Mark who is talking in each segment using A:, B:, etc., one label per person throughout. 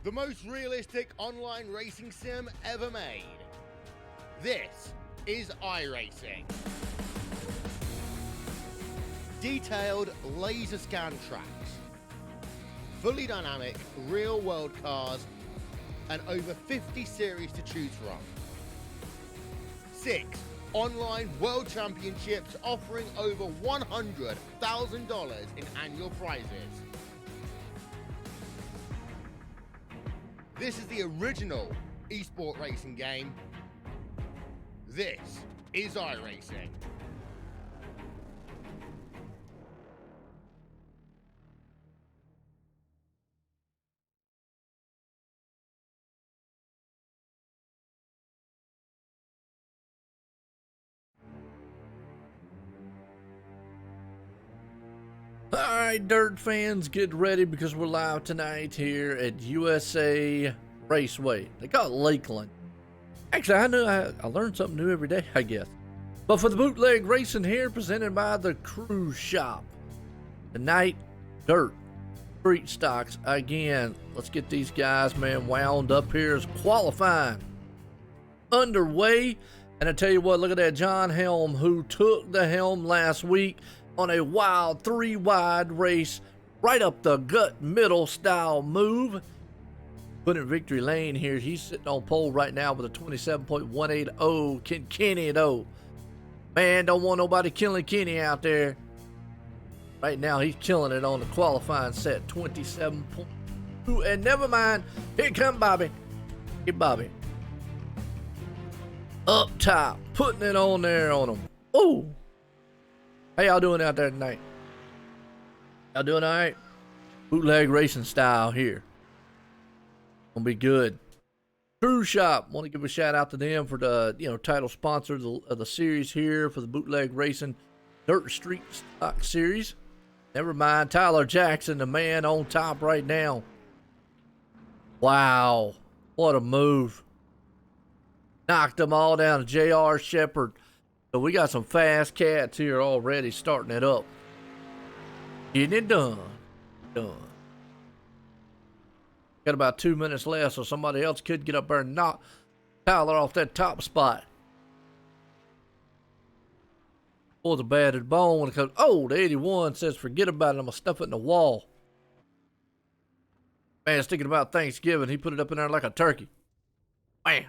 A: the most realistic online racing sim ever made. This is iRacing. Detailed laser scan tracks, fully dynamic real-world cars, and over 50 series to choose from. 6 online world championships offering over $100,000 in annual prizes. This is the original esport racing game. This is iRacing.
B: Alright, dirt fans, get ready because we're live tonight here at USA Raceway. They call it Lakeland. Actually, I learned something new every day, I guess. But for the Bootleg Racing here, presented by the Cruise Shop. Tonight, dirt, street stocks again. Let's get these guys, man, wound up here as qualifying underway. And I tell you what, look at that John Helm, who took the helm last week on a wild 3-wide race, right up the gut middle style move. Put in victory lane here. He's sitting on pole right now with a 27.180. Can Kenny though? Man, don't want nobody killing Kenny out there. Right now, he's killing it on the qualifying set, 27.2. And never mind, here come Bobby. Hey, Bobby. Up top, putting it on there on him. Oh. How y'all doing out there tonight? Y'all doing all right? Bootleg racing style here. Gonna be good. Cruise Shop, want to give a shout out to them for the title sponsor of the series here for the Bootleg Racing Dirt Street Stock Series. Never mind, Tyler Jackson, the man on top right now. Wow, what a move! Knocked them all down to J.R. Shepard. So we got some fast cats here already starting it up. Getting it done. Got about 2 minutes left, so somebody else could get up there and knock Tyler off that top spot. Pulls a battered bone when it comes. Oh, the 81 says, forget about it. I'm going to stuff it in the wall. Man, thinking about Thanksgiving. He put it up in there like a turkey. Bam.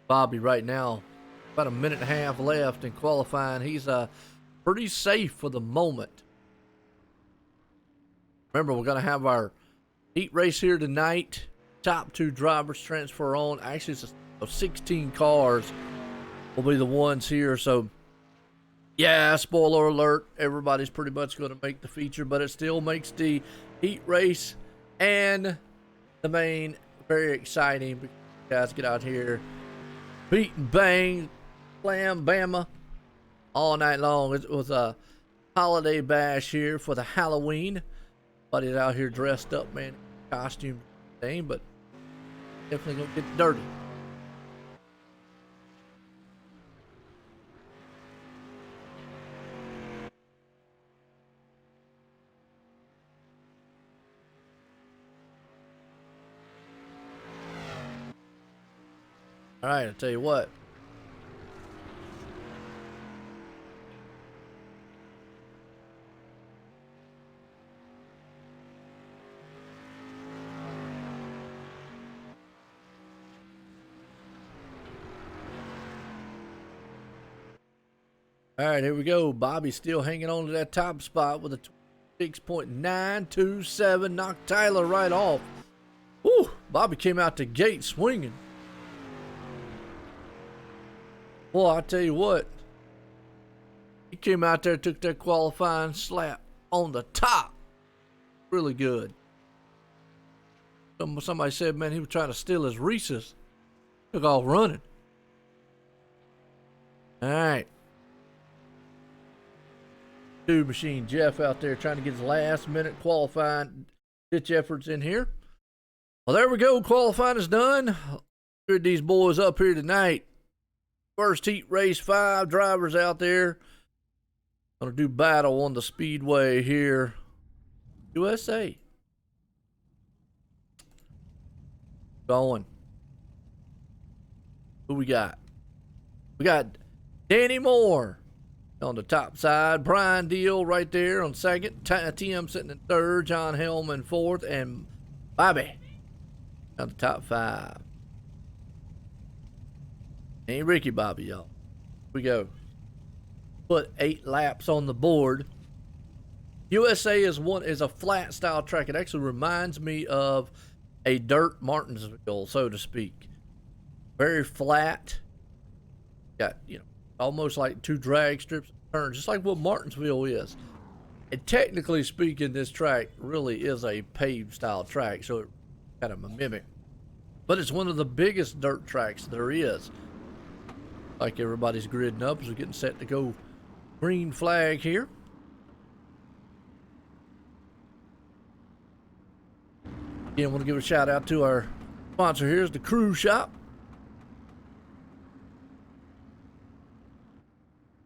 B: Bobby right now, about a minute and a half left in qualifying. He's pretty safe for the moment. Remember, we're going to have our heat race here tonight. Top 2 drivers transfer on. Actually, it's 16 cars will be the ones here. So, yeah, spoiler alert. Everybody's pretty much going to make the feature, but it still makes the heat race and the main very exciting. You guys get out here. Beat and bang, slam, bama, all night long. It was a holiday bash here for the Halloween. Everybody's out here dressed up, man, costume thing, but definitely gonna get dirty. All right, I'll tell you what. All right, here we go. Bobby's still hanging on to that top spot with a 6.927. Knocked Tyler right off. Whew, Bobby came out the gate swinging. Well, I tell you what, he came out there, took that qualifying slap on the top. Really good. Somebody said, man, he was trying to steal his Reese's. Took off running. All right. Tube Machine Jeff out there trying to get his last minute qualifying ditch efforts in here. Well, there we go. Qualifying is done. Heard these boys up here tonight. First heat race, 5 drivers out there. Gonna do battle on the speedway here USA. Going. Who we got? We got Danny Moore on the top side. Brian Deal right there on second. Tim sitting in third. John Hellman fourth. And Bobby on the top five. Ain't Ricky Bobby, y'all. Here we go. Put 8 laps on the board. USA is a flat style track. It actually reminds me of a dirt Martinsville, so to speak. Very flat. Got, almost like 2 drag strips of turns, just like what Martinsville is. And technically speaking, this track really is a paved style track, so it kind of a mimic. But it's one of the biggest dirt tracks there is. Like everybody's gridding up as we're getting set to go. Green flag here. Again, I want to give a shout out to our sponsor here, is the Cruise Shop.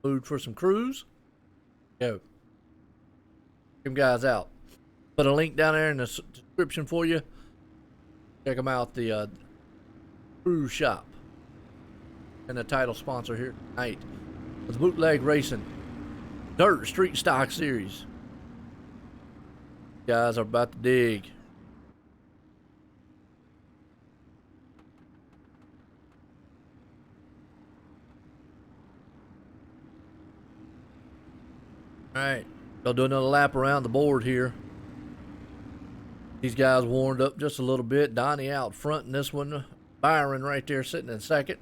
B: Food for some cruise. Go. Them guys out. Put a link down there in the description for you. Check them out, the Cruise Shop. And the title sponsor here tonight with Bootleg Racing Dirt Street Stock Series. Guys are about to dig. All right, they'll do another lap around the board here. These guys warmed up just a little bit. Donnie out front in this one. Byron right there sitting in second.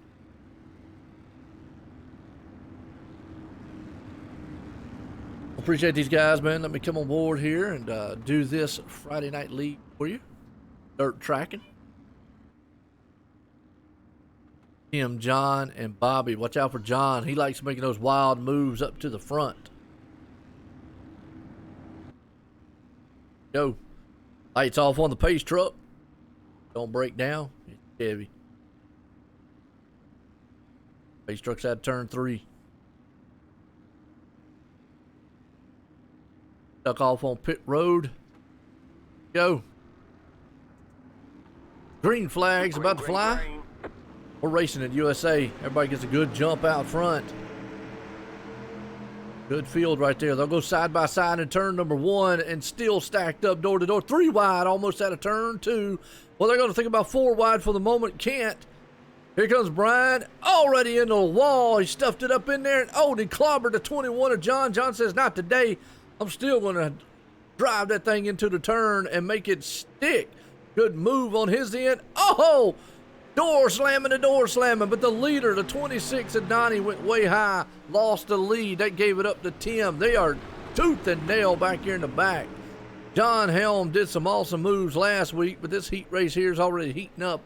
B: Appreciate these guys, man. Let me come on board here and do this Friday night league for you. Dirt tracking. Tim, John, and Bobby. Watch out for John. He likes making those wild moves up to the front. Go. Lights off on the pace truck. Don't break down. It's heavy. Pace truck's at turn 3. Duck off on pit road. Go. Green flag's about to fly. We're racing at USA. Everybody gets a good jump out front. Good field right there. They'll go side by side in turn number 1 and still stacked up door to door. 3 wide, almost out of turn 2. Well, they're going to think about 4 wide for the moment. Can't. Here comes Brian. Already into the wall. He stuffed it up in there. And he clobbered the 21 of John. John says, not today. I'm still going to drive that thing into the turn and make it stick. Good move on his end. Door slamming. But the leader, the 26 of Donnie, went way high. Lost the lead. That gave it up to Tim. They are tooth and nail back here in the back. John Helm did some awesome moves last week, but this heat race here is already heating up.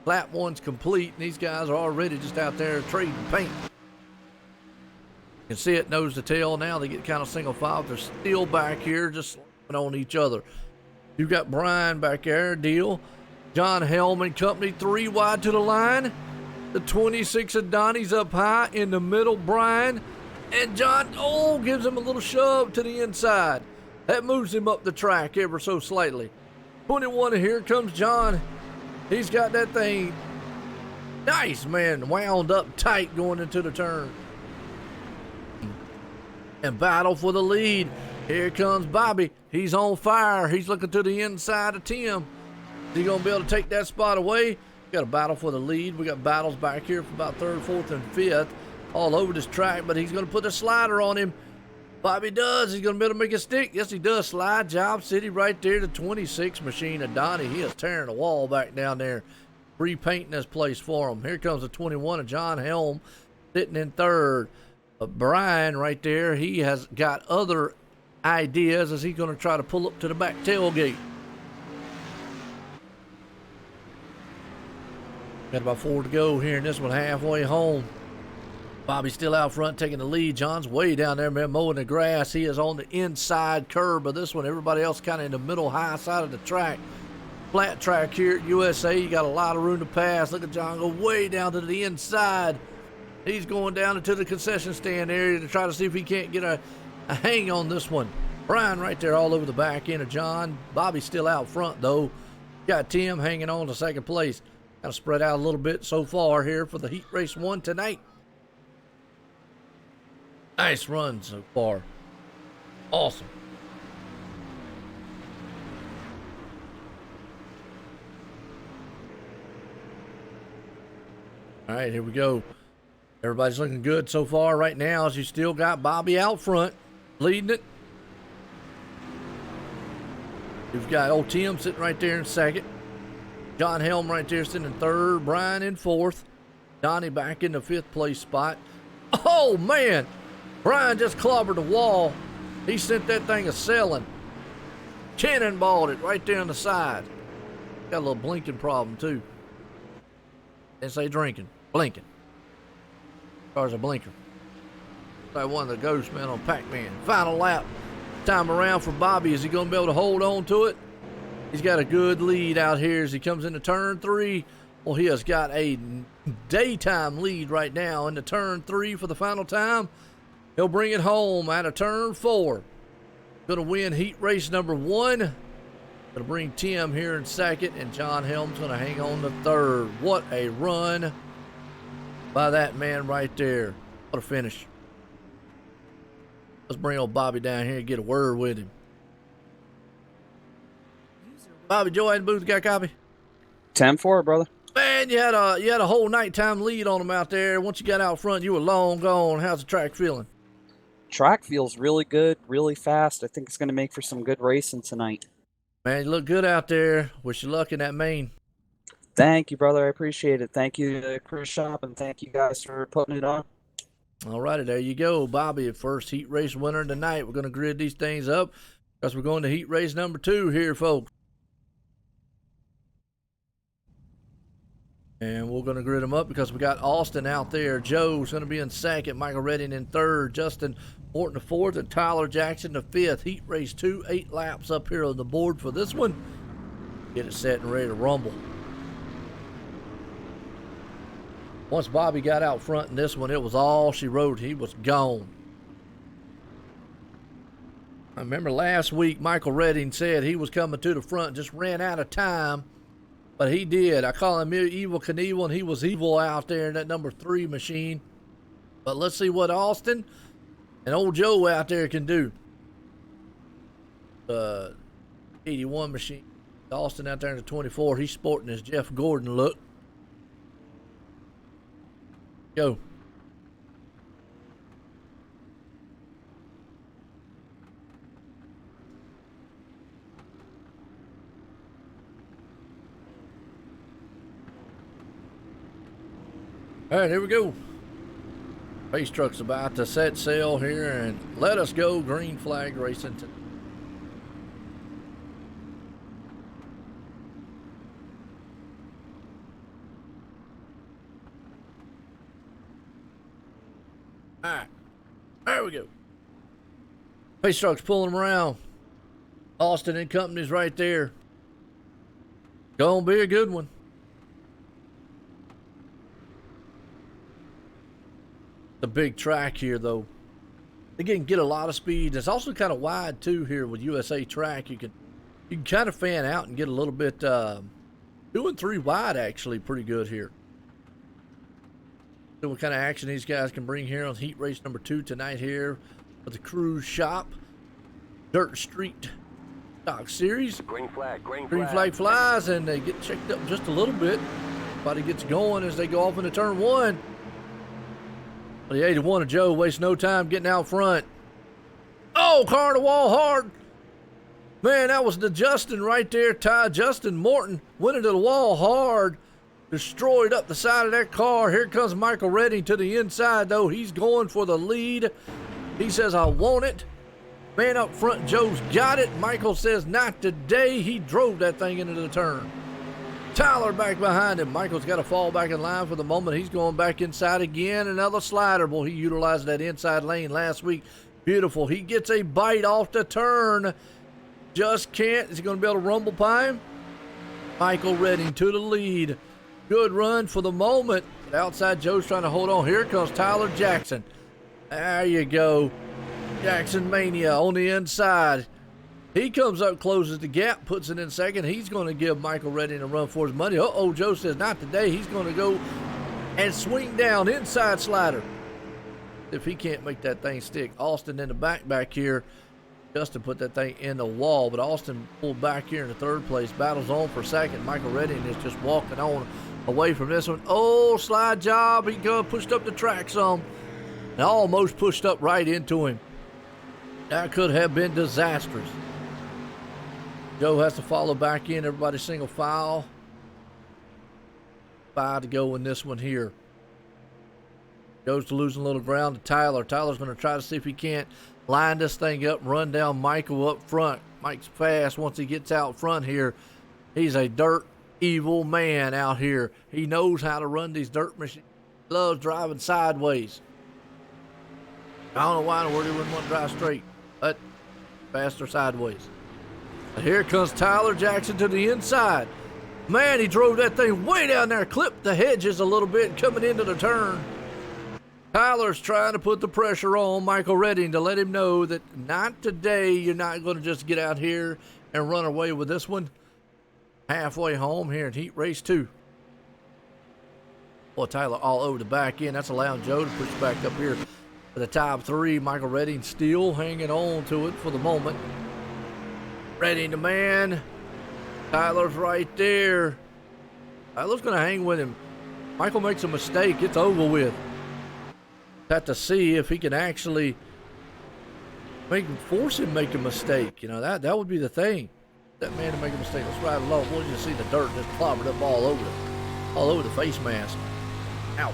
B: Lap 1's complete, and these guys are already just out there trading paint. You can see it nose to tail now. They get kind of single file. They're still back here just on each other. You've got Brian back there, Deal. John Hellman Company 3 wide to the line. The 26 of Donnie's up high in the middle. Brian and John, gives him a little shove to the inside. That moves him up the track ever so slightly. 21, here comes John. He's got that thing nice, man, wound up tight going into the turn. And battle for the lead. Here comes Bobby. He's on fire. He's looking to the inside of Tim. Is he going to be able to take that spot away? Got a battle for the lead. We got battles back here for about 3rd, 4th, and 5th all over this track, but he's going to put a slider on him. Bobby does. He's going to be able to make it stick. Yes, he does. Slide Job City right there. The 26 machine of Donnie. He is tearing the wall back down there. Repainting this place for him. Here comes the 21 of John Helm sitting in 3rd. Brian right there. He has got other ideas as he's going to try to pull up to the back tailgate. Got about 4 to go here in this one, halfway home. Bobby's still out front taking the lead. John's way down there, man, mowing the grass. He is on the inside curb of this one. Everybody else kind of in the middle high side of the track. Flat track here at USA. You got a lot of room to pass. Look at John go way down to the inside. He's going down into the concession stand area to try to see if he can't get a hang on this one. Brian right there all over the back end of John. Bobby's still out front, though. Got Tim hanging on to second place. Kind of spread out a little bit so far here for the Heat Race 1 tonight. Nice run so far. Awesome. All right, here we go. Everybody's looking good so far right now as you still got Bobby out front, leading it. You've got old Tim sitting right there in second. John Helm right there sitting in third. Brian in fourth. Donnie back in the fifth place spot. Oh, man. Brian just clobbered the wall. He sent that thing a-sailing. Cannonballed it right there on the side. Got a little blinking problem, too. Didn't say drinking. Blinking. Car's a blinker. Like one of the ghost men on Pac-Man. Final lap. Time around for Bobby. Is he going to be able to hold on to it? He's got a good lead out here as he comes into turn 3. Well, he has got a daytime lead right now into turn 3 for the final time. He'll bring it home out of turn 4. Going to win heat race number 1. Going to bring Tim here in second, and John Helm's going to hang on to third. What a run by that man right there. What a finish. Let's bring old Bobby down here and get a word with him. Bobby, Joe in the booth, got a copy?
C: 10-4, brother.
B: Man, you had a whole nighttime lead on him out there. Once you got out front, you were long gone. How's the track feeling?
C: Track feels really good, really fast. I think it's going to make for some good racing tonight.
B: Man, you look good out there. Wish you luck in that main.
C: Thank you, brother. I appreciate it. Thank you to Chris Shop, and thank you guys for putting it on.
B: All righty, there you go. Bobby, first heat race winner tonight. We're going to grid these things up because we're going to heat race number 2 here, folks. And we're going to grid them up because we got Austin out there. Joe's going to be in second. Michael Redding in third. Justin Morton the fourth. And Tyler Jackson the fifth. Heat race 2, 8 laps up here on the board for this one. Get it set and ready to rumble. Once Bobby got out front in this one, it was all she wrote. He was gone. I remember last week Michael Redding said he was coming to the front, just ran out of time. But he did. I call him Evil Knievel, and he was evil out there in that number 3 machine. But let's see what Austin and old Joe out there can do. 81 machine. Austin out there in the 24. He's sporting his Jeff Gordon look. Go. All right, here we go. Race truck's about to set sail here, and let us go green flag racing. All right, there we go. Race truck's pulling them around. Austin and Company's right there. Gonna be a good one. The big track here, though. They can get a lot of speed. It's also kind of wide too here with USA Track. You can kind of fan out and get a little bit 2 and 3 wide, actually pretty good here. So what kind of action these guys can bring here on heat race number 2 tonight here with the Cruise Shop Dirt Street Stock Series.
D: Green flag
B: Flies, and they get checked up just a little bit. Everybody gets going as they go off into turn 1. The 81 of Joe wastes no time getting out front. Oh, car to wall hard. Man, that was the Justin right there. Justin Morton went into the wall hard. Destroyed up the side of that car. Here comes Michael Redding to the inside, though. He's going for the lead. He says, I want it. Man up front, Joe's got it. Michael says, not today. He drove that thing into the turn. Tyler back behind him. Michael's got to fall back in line for the moment. He's going back inside again. Another slider. Boy, he utilized that inside lane last week. Beautiful. He gets a bite off the turn. Just can't. Is he going to be able to rumble by him? Michael Redding to the lead. Good run for the moment. But outside, Joe's trying to hold on. Here comes Tyler Jackson. There you go. Jackson Mania on the inside. He comes up, closes the gap, puts it in second. He's going to give Michael Redding a run for his money. Uh-oh, Joe says not today. He's going to go and swing down inside slider. If he can't make that thing stick. Austin in the back here. Justin put that thing in the wall, but Austin pulled back here in the third place. Battles on for second. Michael Redding is just walking on away from this one. Oh, slide job. He pushed up the track some and almost pushed up right into him. That could have been disastrous. Joe has to follow back in. Everybody single file. 5 to go in this one here. Joe's to losing a little ground to Tyler. Tyler's going to try to see if he can't line this thing up and run down Michael up front. Mike's fast once he gets out front here. He's a dirt evil man out here. He knows how to run these dirt machines. He loves driving sideways. I don't know why in the world he wouldn't want to drive straight, but faster sideways. And here comes Tyler Jackson to the inside. Man, he drove that thing way down there, clipped the hedges a little bit coming into the turn. Tyler's trying to put the pressure on Michael Redding to let him know that not today. You're not going to just get out here and run away with this one. Halfway home here in Heat Race 2. Boy, Tyler all over the back end. That's allowing Joe to push back up here for the top 3. Michael Redding still hanging on to it for the moment. Redding the man. Tyler's right there. Tyler's going to hang with him. Michael makes a mistake. It's over with. Have to see if he can actually force him to make a mistake. You know, that would be the thing. That man to make a mistake. Let's ride along. We'll just see the dirt just clobbered up all over the face mask. Ouch.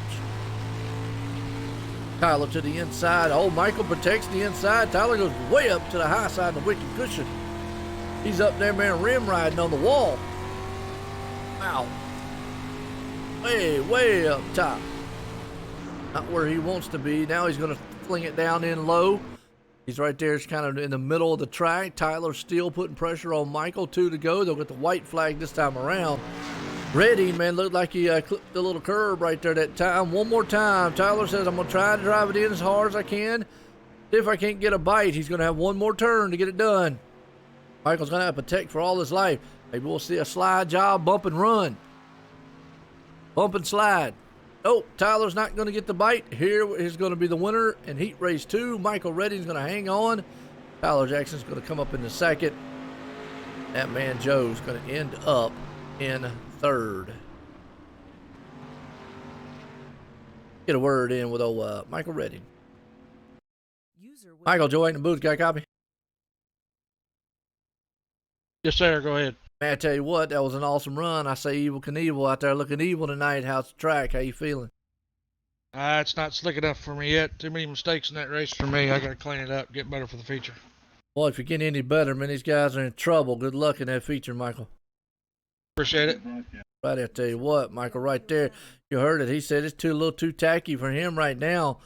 B: Tyler to the inside. Oh, Michael protects the inside. Tyler goes way up to the high side of the wicked cushion. He's up there, man, rim riding on the wall. Wow. Way up top. Not where he wants to be. Now he's going to fling it down in low. He's right there. It's kind of in the middle of the track. Tyler's still putting pressure on Michael. 2 to go. They'll get the white flag this time around. Redding, man, looked like he clipped the little curb right there that time. One more time. Tyler says, I'm going to try to drive it in as hard as I can. If I can't get a bite, he's going to have one more turn to get it done. Michael's going to have to protect for all his life. Maybe we'll see a slide job, bump and run. Bump and slide. Nope, Tyler's not going to get the bite. Here is going to be the winner in Heat Race 2. Michael Redding's going to hang on. Tyler Jackson's going to come up in the second. That man Joe's going to end up in third. Get a word in with old Michael Redding. Michael, Joe ain't in the booth. Got a copy?
D: Yes, sir. Go ahead.
B: Man, I tell you what, that was an awesome run. I say Evil Knievel out there looking evil tonight. How's the track? How you feeling?
D: It's not slick enough for me yet. Too many mistakes in that race for me. I got to clean it up, get better for the feature.
B: Boy, if you get any better, man, these guys are in trouble. Good luck in that feature, Michael.
D: Appreciate it.
B: Right, I tell you what, Michael, right there, you heard it. He said it's a little too tacky for him right now.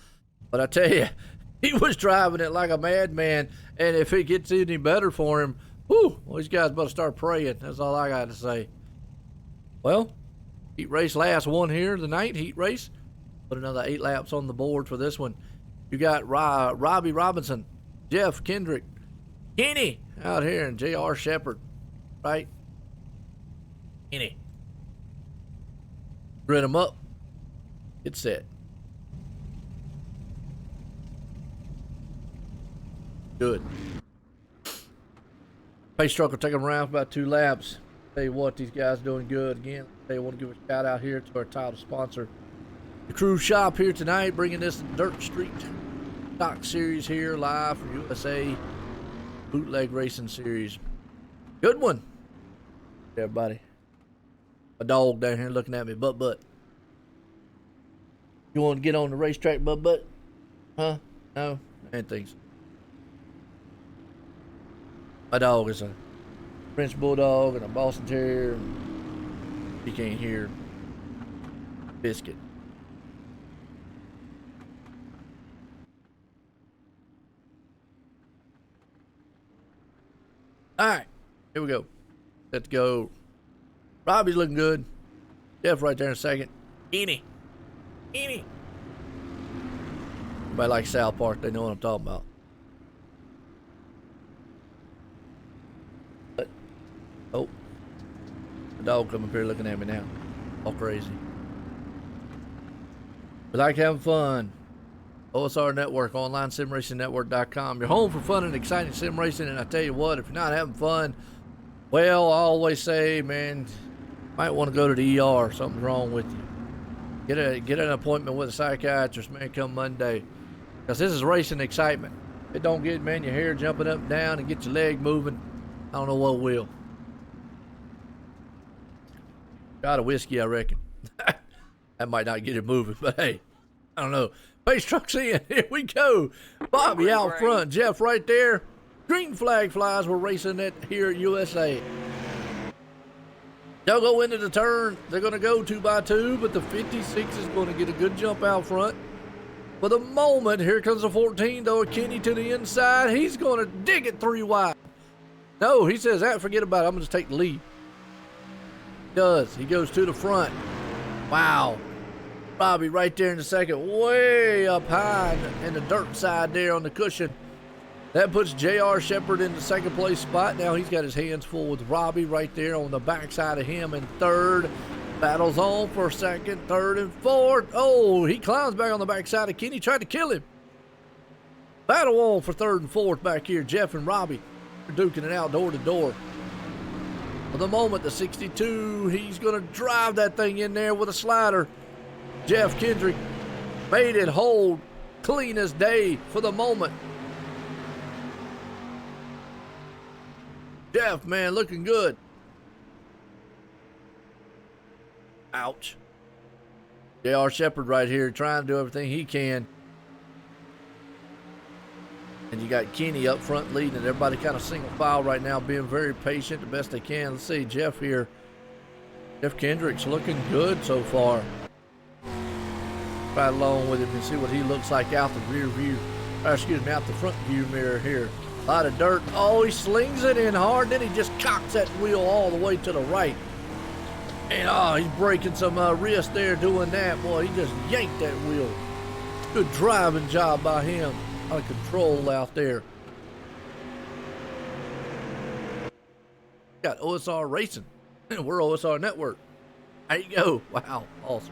B: But I tell you, he was driving it like a madman. And if it gets any better for him, whew, well, these guys better start praying. That's all I got to say. Well, Heat Race last one here tonight, Heat Race. Put another 8 laps on the board for this one. You got Robbie Robinson, Jeff Kendrick, Kenny out here, and J.R. Shepard, right? Kenny. Grin them up. Get set. Good. Pace truck will take them around for about 2 laps. Tell you what, these guys doing good. Again, they want to give a shout out here to our title sponsor, the Crew Shop, here tonight, bringing this Dirt Street Stock Series here live from USA Bootleg Racing Series. Good one, everybody. A dog down here looking at me, butt. You want to get on the racetrack, butt? Huh? No, I didn't think so. My dog is a French Bulldog and a Boston Terrier. You can't hear Biscuit. All right, here we go. Let's go. Robbie's looking good. Jeff right there in a second. Kenny. Everybody likes South Park. They know what I'm talking about. The dog come up here looking at me now. All crazy. We like having fun. OSR Network, online simracingnetwork.com. Your home for fun and exciting sim racing. And I tell you what, if you're not having fun, well, I always say, man, you might want to go to the ER. Something's wrong with you. Get an appointment with a psychiatrist, man, come Monday. Because this is racing excitement. If it don't get, man, your hair jumping up and down and get your leg moving, I don't know what will. Got a whiskey, I reckon. That might not get it moving, but hey, I don't know. Pace truck's in. Here we go. Bobby out front. Jeff right there. Green flag flies. We're racing it here at USA. They'll go into the turn. They're going to go 2x2, but the 56 is going to get a good jump out front. For the moment, here comes the 14, though. Kenny to the inside. He's going to dig it 3 wide. No, he says that. Forget about it. I'm going to take the lead. He does. He goes to the front. Wow. Bobby right there in the second, way up high in the dirt side there on the cushion. That puts J.R. Shepard in the second place spot. Now he's got his hands full with Robbie right there on the backside of him in third. Battles on for second, third, and fourth. Oh, he climbs back on the backside of Kenny. Tried to kill him. Battle on for third and fourth back here. Jeff and Robbie are duking it out door to door. For the moment, the 62, he's going to drive that thing in there with a slider. Jeff Kendrick made it hold clean as day for the moment. Jeff, man, looking good. Ouch. J.R. Shepard right here trying to do everything he can. And you got Kenny up front leading. Everybody kind of single file right now, being very patient the best they can. Let's see, Jeff here. Jeff Kendrick's looking good so far. Right along with him and see what he looks like out the rear view. Out the front view mirror here. A lot of dirt. Oh, he slings it in hard. Then he just cocks that wheel all the way to the right. And oh, he's breaking some wrist there doing that. Boy, he just yanked that wheel. Good driving job by him. Out of control out there. Got OSR Racing. We're OSR Network. There you go. Wow, awesome.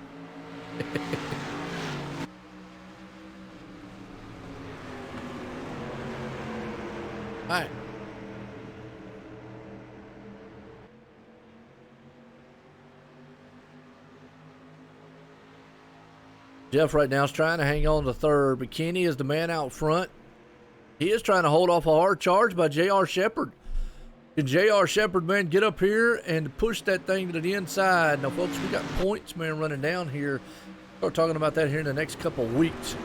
B: All right. Jeff right now is trying to hang on to third, but Kenny is the man out front. He is trying to hold off a hard charge by J.R. Shepard. Can J.R. Shepard, man, get up here and push that thing to the inside? Now, folks, we got points, man, running down here. We're talking about that here in the next couple of weeks.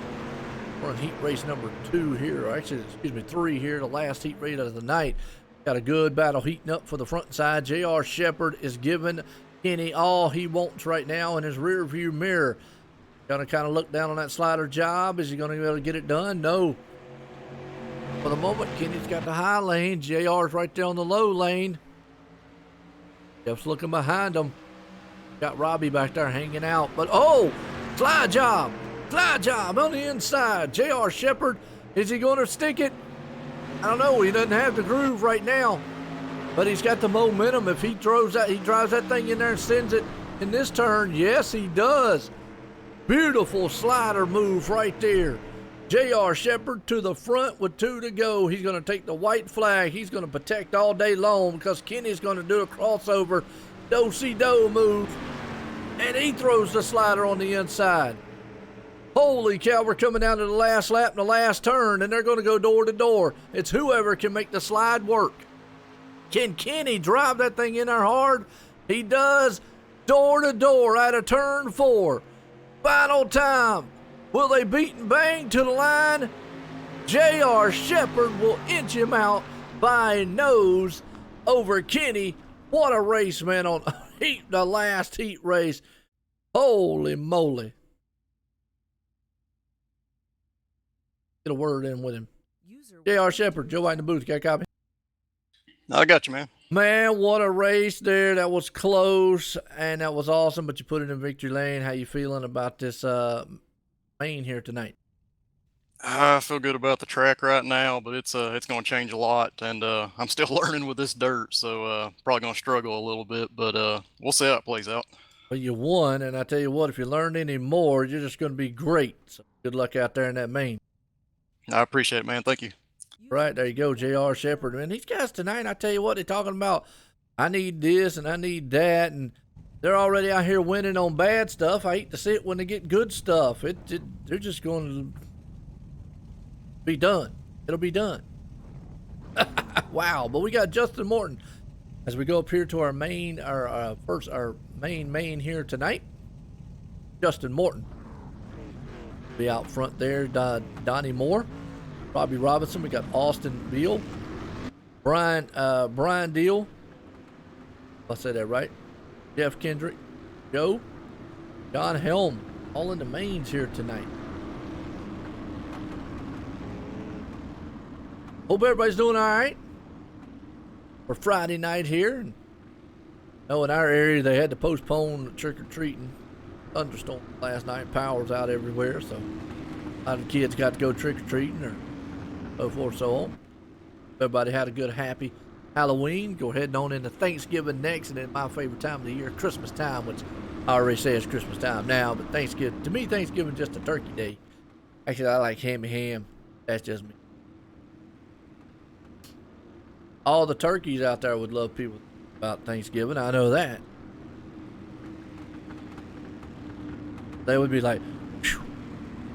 B: We're on heat race number 2 here, or actually, excuse me, 3 here, the last heat race of the night. Got a good battle heating up for the front side. J.R. Shepard is giving Kenny all he wants right now in his rear view mirror. Going to kind of look down on that slider job. Is he going to be able to get it done? No. For the moment, Kenny's got the high lane. JR's right there on the low lane. Jeff's looking behind him. Got Robbie back there hanging out. But, oh, fly job. Fly job on the inside. J.R. Shepard, is he going to stick it? I don't know. He doesn't have the groove right now. But he's got the momentum. If he drives that thing in there and sends it in this turn, yes, he does. Beautiful slider move right there. J.R. Shepard to the front with 2 to go. He's going to take the white flag. He's going to protect all day long because Kenny's going to do a crossover do-si-do move. And he throws the slider on the inside. Holy cow, we're coming down to the last lap and the last turn, and they're going to go door to door. It's whoever can make the slide work. Can Kenny drive that thing in there hard? He does. Door to door out of turn 4. Final time. Will they beat and bang to the line? J.R. Shepard will inch him out by a nose over Kenny. What a race, man, on the last heat race. Holy moly. Get a word in with him. J.R. Shepard, Joe White in the booth. Got a copy?
E: I got you, man.
B: Man, what a race there. That was close, and that was awesome, but you put it in victory lane. How you feeling about this main here tonight?
E: I feel good about the track right now, but it's going to change a lot, and I'm still learning with this dirt, so probably going to struggle a little bit, but we'll see how it plays out.
B: Well, you won, and I tell you what, if you learn any more, you're just going to be great. So good luck out there in that main.
E: I appreciate it, man. Thank you.
B: Right, there you go, J.R. Shepherd. Man, these guys tonight, I tell you what, they're talking about, I need this and I need that, and they're already out here winning on bad stuff. I hate to see it when they get good stuff. They're just going to be done. It'll be done. Wow, but we got Justin Morton as we go up here to our main, our main here tonight. Justin Morton be out front there. Donnie Moore, Robbie Robinson. We got Austin Beal, Brian Deal. I said that right. Jeff Kendrick, Joe, John Helm, all in the mains here tonight. Hope everybody's doing all right for Friday night here. In our area they had to postpone trick-or-treating. Thunderstorm last night. Power's out everywhere, so a lot of kids got to go trick-or-treating or so forth, so on. Everybody had a good, happy Halloween. Go ahead and on into Thanksgiving next, and then my favorite time of the year, Christmas time, which I already say is Christmas time now, but Thanksgiving, to me, Thanksgiving is just a turkey day. Actually, I like hammy ham. That's just me. All the turkeys out there would love people about Thanksgiving. I know that. They would be like, phew.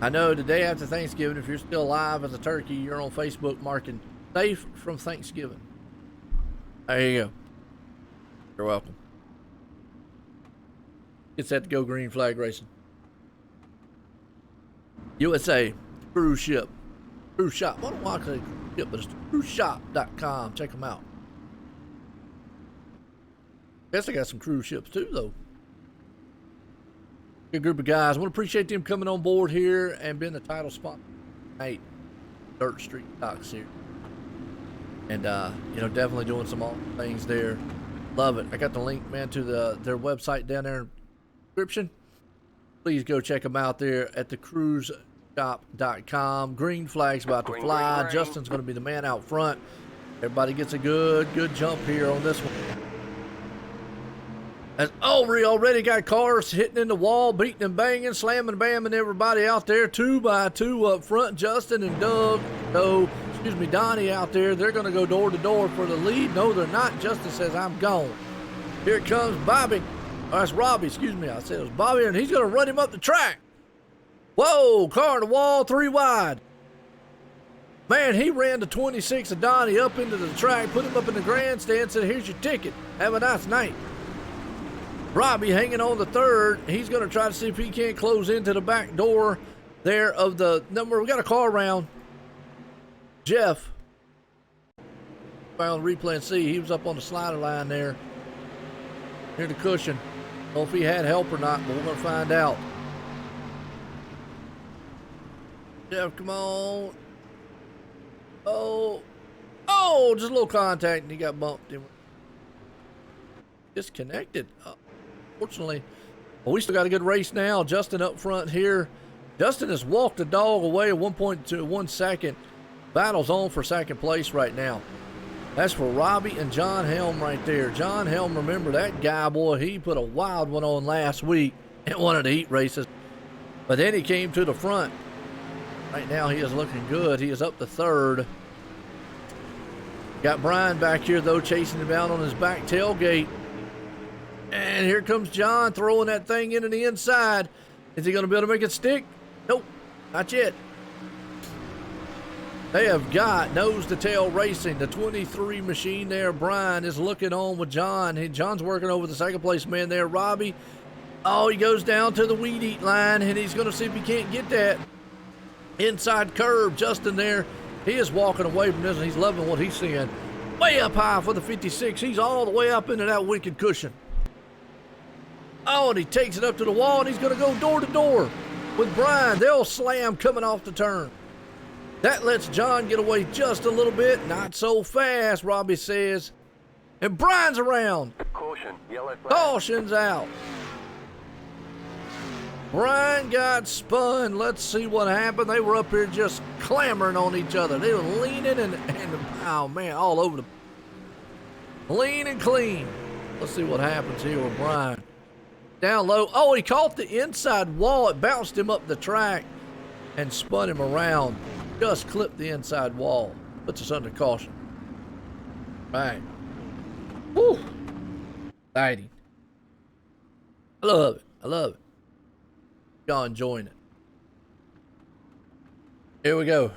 B: I know the day after Thanksgiving, if you're still alive as a turkey, you're on Facebook marking safe from Thanksgiving. There you go. You're welcome. Get set to go green flag racing. USA cruise ship. Cruise shop. What do I say cruise ship, but it's cruiseshop.com. Check them out. Guess I got some cruise ships too, though. Good group of guys. I want to appreciate them coming on board here and being the title sponsor tonight. Dirt Street Docks here. And, definitely doing some awesome things there. Love it. I got the link, man, to their website down there in the description. Please go check them out there at thecruiseshop.com. Green flag's about to fly. Justin's going to be the man out front. Everybody gets a good jump here on this one. We already got cars hitting in the wall, beating and banging, slamming, bamming everybody out there, 2 by 2 up front. Justin and Donnie out there. They're going to go door to door for the lead. No, they're not. Justin says, I'm gone. Here comes Bobby. Oh, that's Robbie, excuse me. I said it was Bobby, and he's going to run him up the track. Whoa, car in the wall, 3 wide. Man, he ran the 26 of Donnie up into the track, put him up in the grandstand, said, here's your ticket. Have a nice night. Robbie hanging on the 3rd. He's going to try to see if he can't close into the back door there of the number. We got a car around. Jeff. Found replay and see. He was up on the slider line there. Near the cushion. Don't know if he had help or not, but we're going to find out. Jeff, come on. Oh, just a little contact and he got bumped. Disconnected. Fortunately, well, we still got a good race now. Justin up front here. Justin has walked the dog away at 1.21 second. Battle's on for second place right now. That's for Robbie and John Helm right there. John Helm, remember that guy, boy, he put a wild one on last week in one of the heat races. But then he came to the front. Right now he is looking good. He is up to 3rd. Got Brian back here, though, chasing him down on his back tailgate. And here comes John throwing that thing into the inside. Is he going to be able to make it stick? Nope, not yet. They have got nose to tail racing. The 23 machine there. Brian is looking on with John. John's working over the second place man there. Robbie. Oh, he goes down to the weed eat line and he's going to see if he can't get that inside curve. Justin there. He is walking away from this and he's loving what he's seeing. Way up high for the 56. He's all the way up into that wicked cushion. Oh, and he takes it up to the wall, and he's going to go door to door with Brian. They'll slam coming off the turn. That lets John get away just a little bit. Not so fast, Robbie says. And Brian's around.
F: Caution, yellow flag.
B: Caution's out. Brian got spun. Let's see what happened. They were up here just clamoring on each other. They were leaning and oh man, all over the lean and clean. Let's see what happens here with Brian. Down low. Oh, he caught the inside wall. It bounced him up the track and spun him around. Just clipped the inside wall. Puts us under caution. Right. Woo. Exciting. I love it. I love it. Y'all enjoying it. Here we go.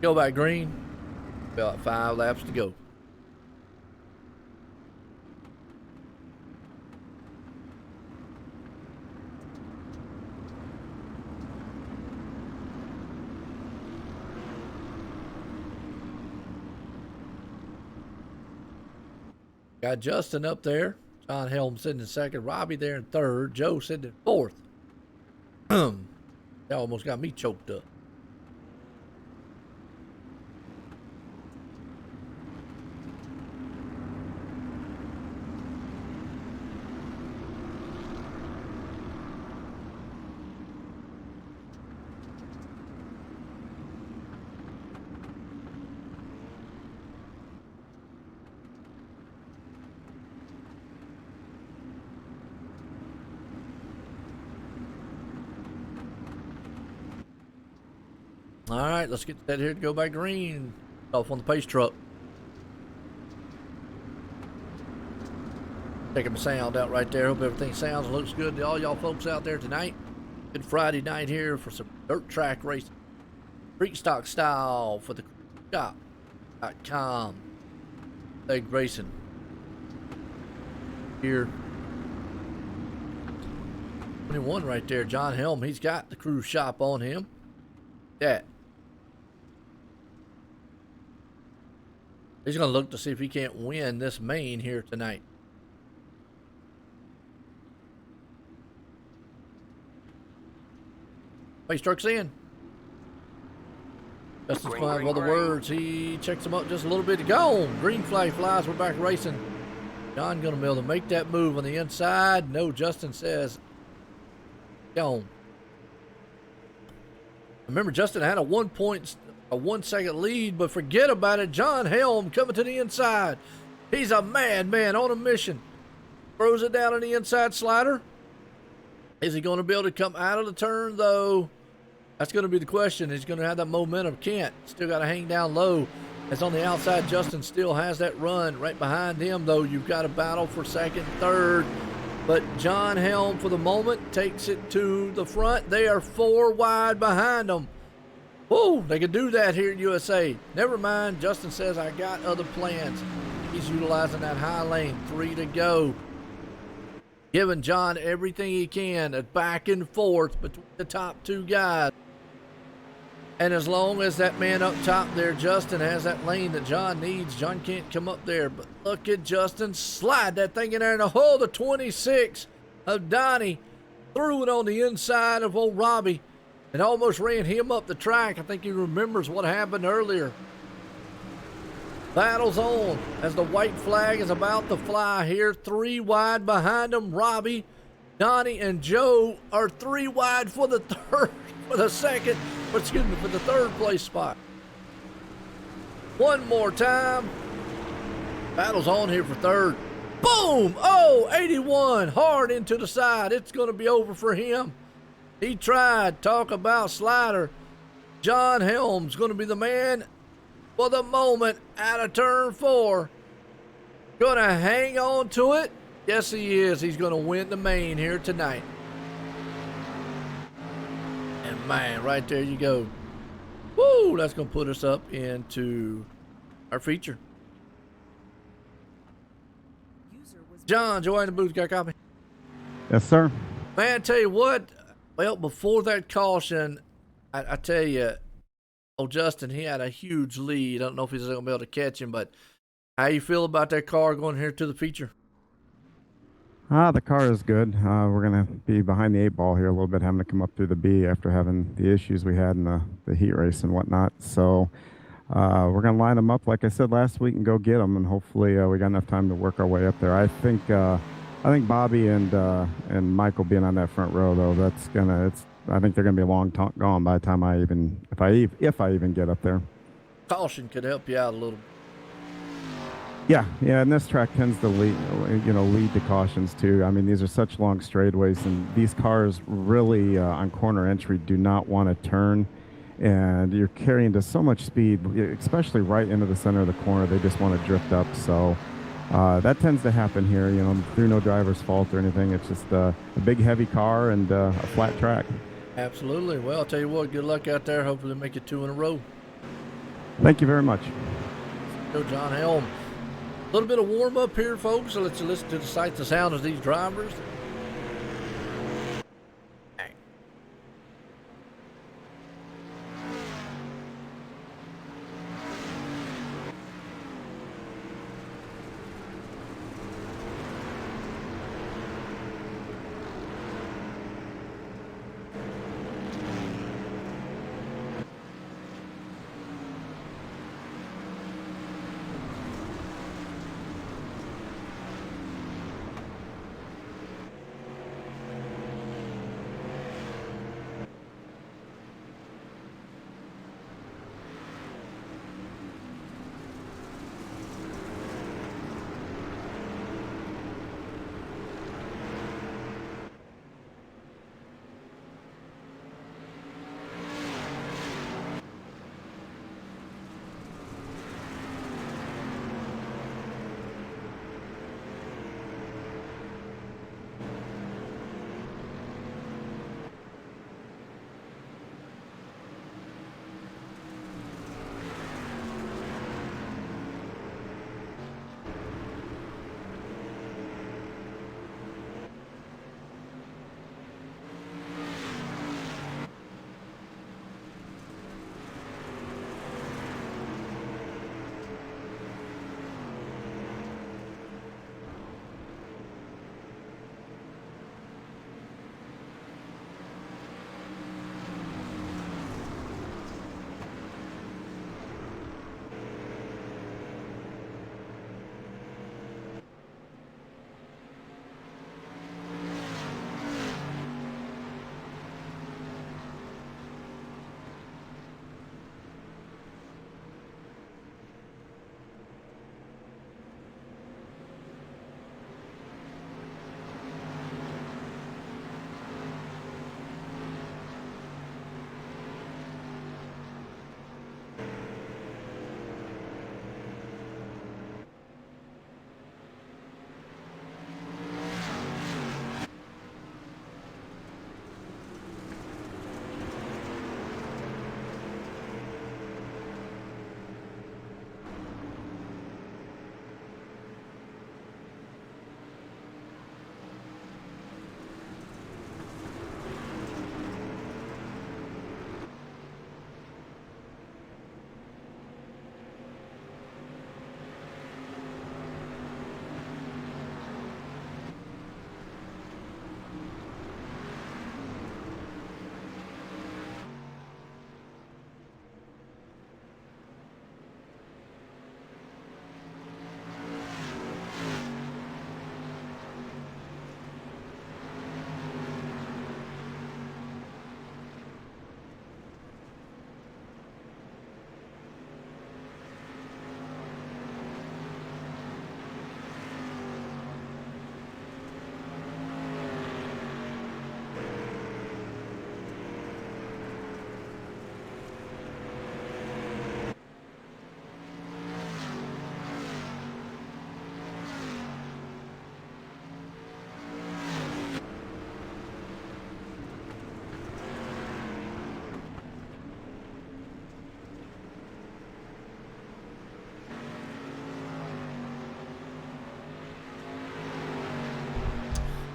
B: Go back green. About 5 laps to go. Got Justin up there. John Helm sitting in second. Robbie there in third. Joe sitting in fourth. That almost got me choked up. All right, let's get that here to go back green. Off on the pace truck. Taking the sound out right there. Hope everything sounds and looks good to all y'all folks out there tonight. Good Friday night here for some dirt track racing. Freak stock style for the shop.com. Bootleg Racing. Here. 21 right there. John Helm, he's got the cruise shop on him. That. He's going to look to see if he can't win this main here tonight. Pace truck's in. Justin's flying with the words. He checks them up just a little bit to go. Green flag flies. We're back racing. John going to be able to make that move on the inside. No, Justin says, go. Remember, Justin had a 1 second lead, but forget about it. John Helm coming to the inside. He's a madman on a mission. Throws it down on the inside slider. Is he going to be able to come out of the turn, though? That's going to be the question. He's going to have that momentum. Can't. Still got to hang down low. As on the outside, Justin still has that run. Right behind him, though, you've got a battle for second, third. But John Helm, for the moment, takes it to the front. They are 4 wide behind them. Whoa, they can do that here in USA. Never mind. Justin says, I got other plans. He's utilizing that high lane. 3 to go. Giving John everything he can. A back and forth between the top 2 guys. And as long as that man up top there, Justin, has that lane that John needs, John can't come up there. But look at Justin slide that thing in there in a hole. The 26 of Donnie threw it on the inside of old Robbie and almost ran him up the track. I think he remembers what happened earlier. Battles on as the white flag is about to fly here. 3 wide behind him. Robbie, Donnie, and Joe are 3 wide for the third, for the second, excuse me, for the third place spot. One more time. Battle's on here for third. Boom! Oh, 81 hard into the side. It's going to be over for him. He tried. Talk about slider. John Helm's going to be the man for the moment out of turn 4. Going to hang on to it. Yes, he is. He's going to win the main here tonight. And man, right there you go. Woo! That's going to put us up into our feature. John, join the booth. Got a copy?
F: Yes, sir.
B: Man, I tell you what. Well, before that caution, I tell you, old Justin, he had a huge lead. I don't know if he's going to be able to catch him, but how you feel about that car going here to the feature?
F: The car is good. We're going to be behind the 8 ball here a little bit, having to come up through the B after having the issues we had in the heat race and whatnot. So we're going to line them up, like I said last week, and go get them. And hopefully we got enough time to work our way up there. I think I think Bobby and Michael being on that front row though, I think they're gonna be a long time gone by the time if I even get up there.
B: Caution could help you out a little.
F: Yeah, and this track tends to lead to cautions too. I mean, these are such long straightaways, and these cars really on corner entry do not want to turn, and you're carrying to so much speed, especially right into the center of the corner. They just want to drift up, so that tends to happen here. Through no driver's fault or anything. It's just a big, heavy car and a flat track.
B: Absolutely. Well, I'll tell you what. Good luck out there. Hopefully, make it 2 in a row.
F: Thank you very much.
B: Go, John Helm. A little bit of warm up here, folks. So let's listen to the sight, the sound of these drivers.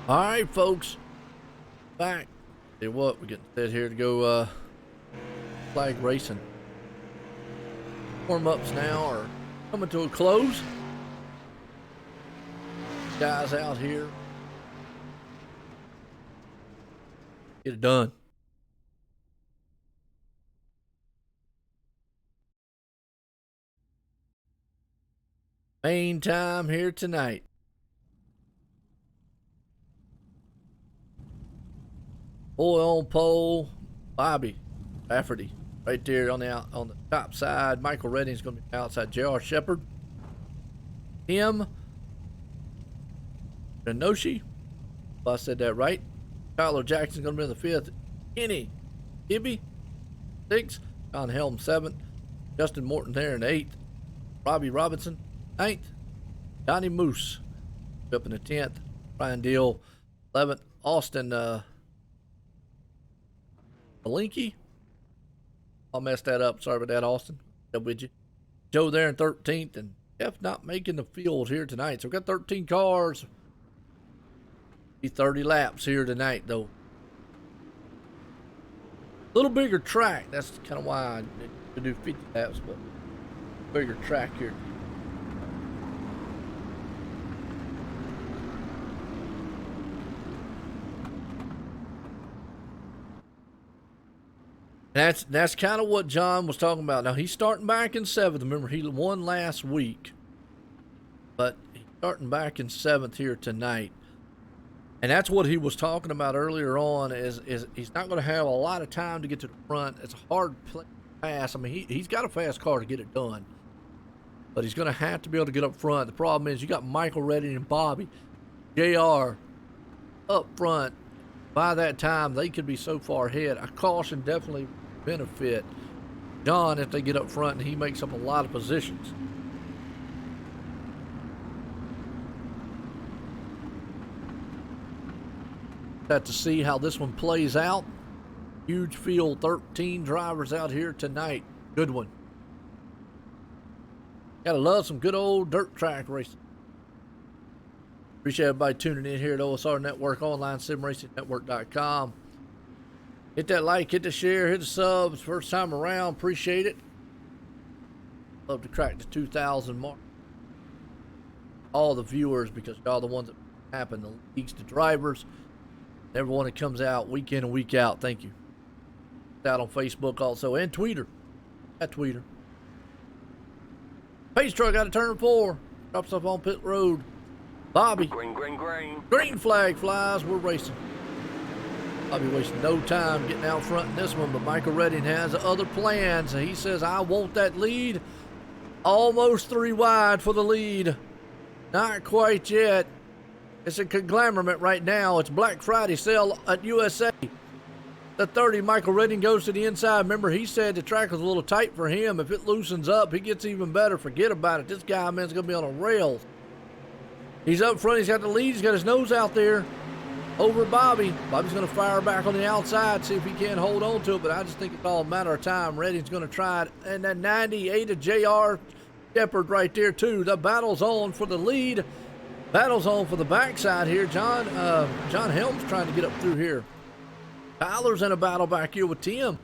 B: All right, folks. Back. Tell you what, we're getting set here to go flag racing. Warm-ups now are coming to a close. Guys out here. Get it done. Main time here tonight. Boy on pole, Bobby Rafferty right there on the top side. Michael Redding's going to be outside. J.R. Shepard, Tim Inoshi, if I said that right. Tyler Jackson's going to be in the 5th. Kenny Gibby, 6th. John Helm, 7th. Justin Morton there in 8th. Robbie Robinson, 9th. Donnie Moose up in the 10th. Brian Deal, 11th. Austin Malinky. I'll mess that up. Sorry about that, Austin. Up with you. Joe there in 13th, and Jeff not making the field here tonight. So we've got 13 cars. Be 30 laps here tonight, though. A little bigger track. That's kind of why I need to do 50 laps, but bigger track here. That's kind of what John was talking about. Now he's starting back in 7th. Remember, he won last week, but he's starting back in 7th here tonight. And that's what he was talking about earlier on. Is he's not going to have a lot of time to get to the front. It's a hard pass. I mean, he's got a fast car to get it done, but he's going to have to be able to get up front. The problem is you got Michael Redding and Bobby, JR up front. By that time, they could be so far ahead. A caution definitely benefit John if they get up front and he makes up a lot of positions. Got to see how this one plays out. Huge field, 13 drivers out here tonight. Good one. Gotta love some good old dirt track racing. Appreciate everybody tuning in here at OSR Network, online, simracingnetwork.com. Hit that like, hit the share, hit the subs. First time around, appreciate it. Love to crack the 2,000 mark. All the viewers, because y'all the ones that happen, the leagues, the drivers, everyone that comes out week in and week out. Thank you. Out on Facebook also, and Twitter. At Twitter. Pace truck out of turn 4. Drops up on pit road. Bobby.
G: Green, green, green.
B: Green flag flies. We're racing. Bobby wasting no time getting out front in this one, but Michael Redding has other plans. He says, I want that lead. Almost 3 wide for the lead. Not quite yet. It's a conglomerate right now. It's Black Friday sale at USA. The 30, Michael Redding goes to the inside. Remember, he said the track was a little tight for him. If it loosens up, he gets even better. Forget about it. This guy, man, is going to be on a rail. He's up front. He's got the lead. He's got his nose out there over Bobby. Bobby's going to fire back on the outside, see if he can hold on to it, but I just think it's all a matter of time. Redding's going to try it. And that 98 of J.R. Shepard right there, too. The battle's on for the lead. Battle's on for the backside here. John Helm's trying to get up through here. Tyler's in a battle back here with Tim.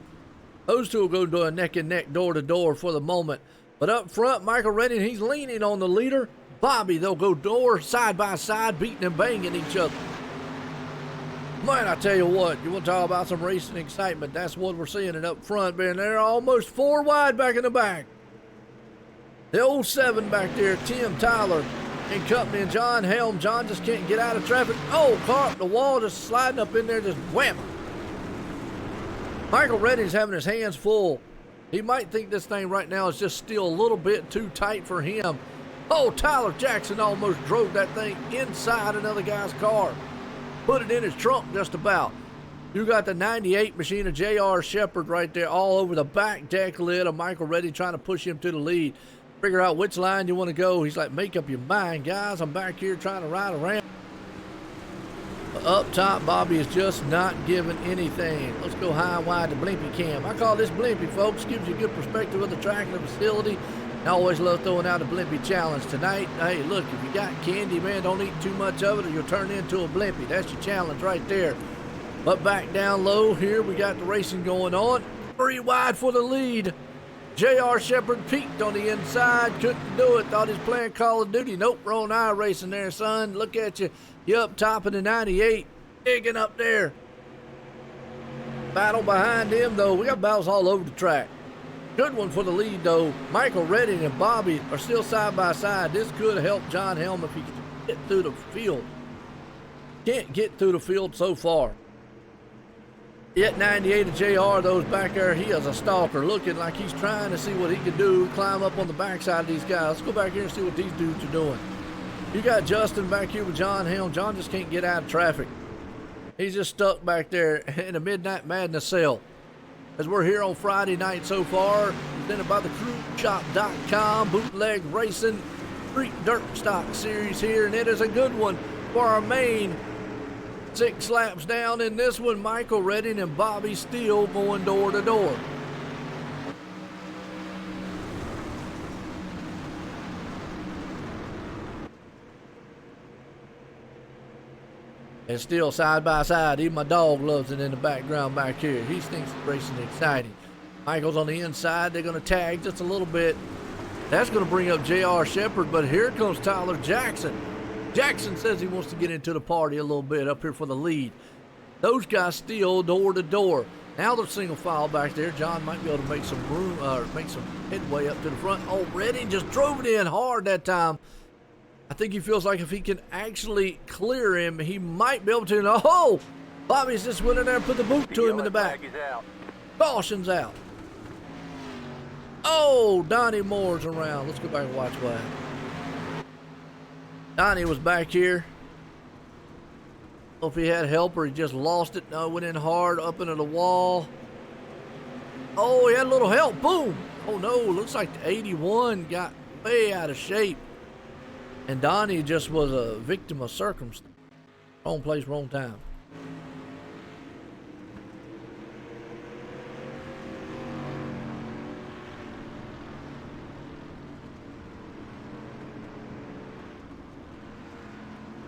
B: Those two will go to a neck-and-neck, door-to-door for the moment. But up front, Michael Redding, he's leaning on the leader. Bobby, they'll go door side by side, beating and banging each other. Man, I tell you what, you want to talk about some racing excitement. That's what we're seeing it up front, man. They're almost 4 wide back in the back. The old 7 back there, Tim, Tyler, and company, and John Helm. John just can't get out of traffic. Oh, car up the wall, just sliding up in there, just wham. Michael Redding's having his hands full. He might think this thing right now is just still a little bit too tight for him. Oh, Tyler Jackson almost drove that thing inside another guy's car. Put it in his trunk just about. You got the 98 machine of J.R. Shepard right there all over the back deck lid of Michael Redding trying to push him to the lead. Figure out which line you want to go. He's like, make up your mind, guys. I'm back here trying to ride around. Up top, Bobby is just not giving anything. Let's go high and wide to Blimpy Cam. I call this Blimpy, folks. Gives you a good perspective of the track and the facility. I always love throwing out a Blimpy challenge. Tonight, hey, look, if you got candy, man, don't eat too much of it or you'll turn into a Blimpy. That's your challenge right there. But back down low here, we got the racing going on. 3 wide for the lead. J.R. Shepard peeked on the inside, couldn't do it. Thought he was playing Call of Duty. Nope, wrong eye racing there, son. Look at you. You up top of the 98, digging up there. Battle behind him, though. We got battles all over the track. Good one for the lead, though. Michael Redding and Bobby are still side by side. This could help John Helm if he can get through the field. Can't get through the field so far. Yet 98 of JR, those back there, he is a stalker, looking like he's trying to see what he can do, climb up on the backside of these guys. Let's go back here and see what these dudes are doing. You got Justin back here with John Helm. John just can't get out of traffic. He's just stuck back there in a Midnight Madness cell. As we're here on Friday night so far, presented by the cruiseshop.com, Bootleg Racing Street Dirt Stock Series here, and it is a good one for our main 6 laps down in this one. Michael Redding and Bobby Steele going door to door. And still side by side. Even my dog loves it in the background back here. He thinks the racing is exciting. Michael's on the inside. They're going to tag just a little bit. That's going to bring up J.R. Shepard, but here comes Tyler Jackson. Jackson says he wants to get into the party a little bit up here for the lead. Those guys still door to door. Now they're single file back there. John might be able to make some room, make some headway up to the front. Oh, Redding just drove it in hard that time. I think he feels like if he can actually clear him, he might be able to. Oh, Bobby's just went in there and put the boot to him in the back. Caution's out. Oh, Donnie Moore's around. Let's go back and watch what happened. Donnie was back here. I don't know if he had help or he just lost it. No, went in hard, up into the wall. Oh, he had a little help. Boom. Oh, no. Looks like the 81 got way out of shape. And Donnie just was a victim of circumstance. Wrong place, wrong time.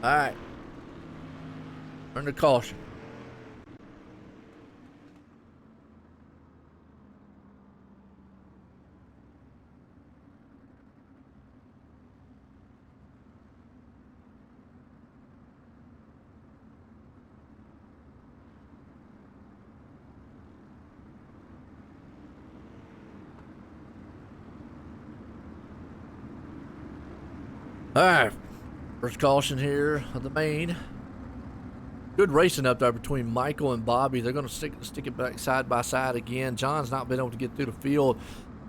B: All right. Under caution. All right. First caution here of the main. Good racing up there between Michael and Bobby. They're going to stick it back side by side again. John's not been able to get through the field.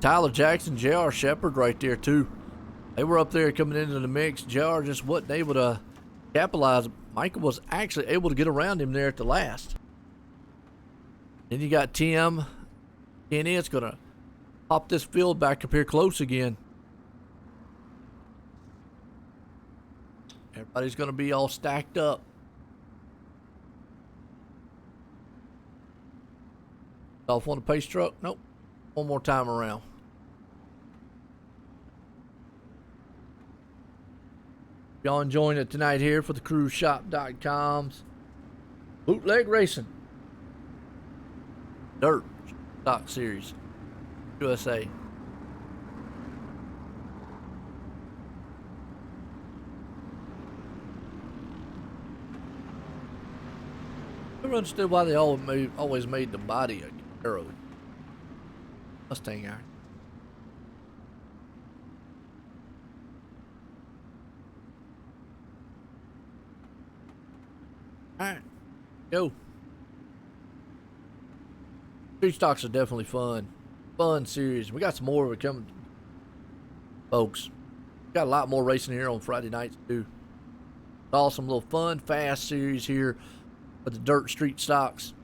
B: Tyler Jackson, J.R. Shepard right there too. They were up there coming into the mix. J.R. just wasn't able to capitalize. Michael was actually able to get around him there at the last. Then you got Tim. Kenny is going to pop this field back up here close again. Everybody's going to be all stacked up. Off on the pace truck? Nope. One more time around. Y'all enjoying it tonight here for the cruiseshop.com's Bootleg Racing Dirt Stock Series USA. I don't understand why they always made the body a arrow. Mustang iron. Alright. Go. Street stocks are definitely fun. Fun series. We got some more of it coming. Folks. Got a lot more racing here on Friday nights too. Awesome little fun, fast series here with the dirt street stocks.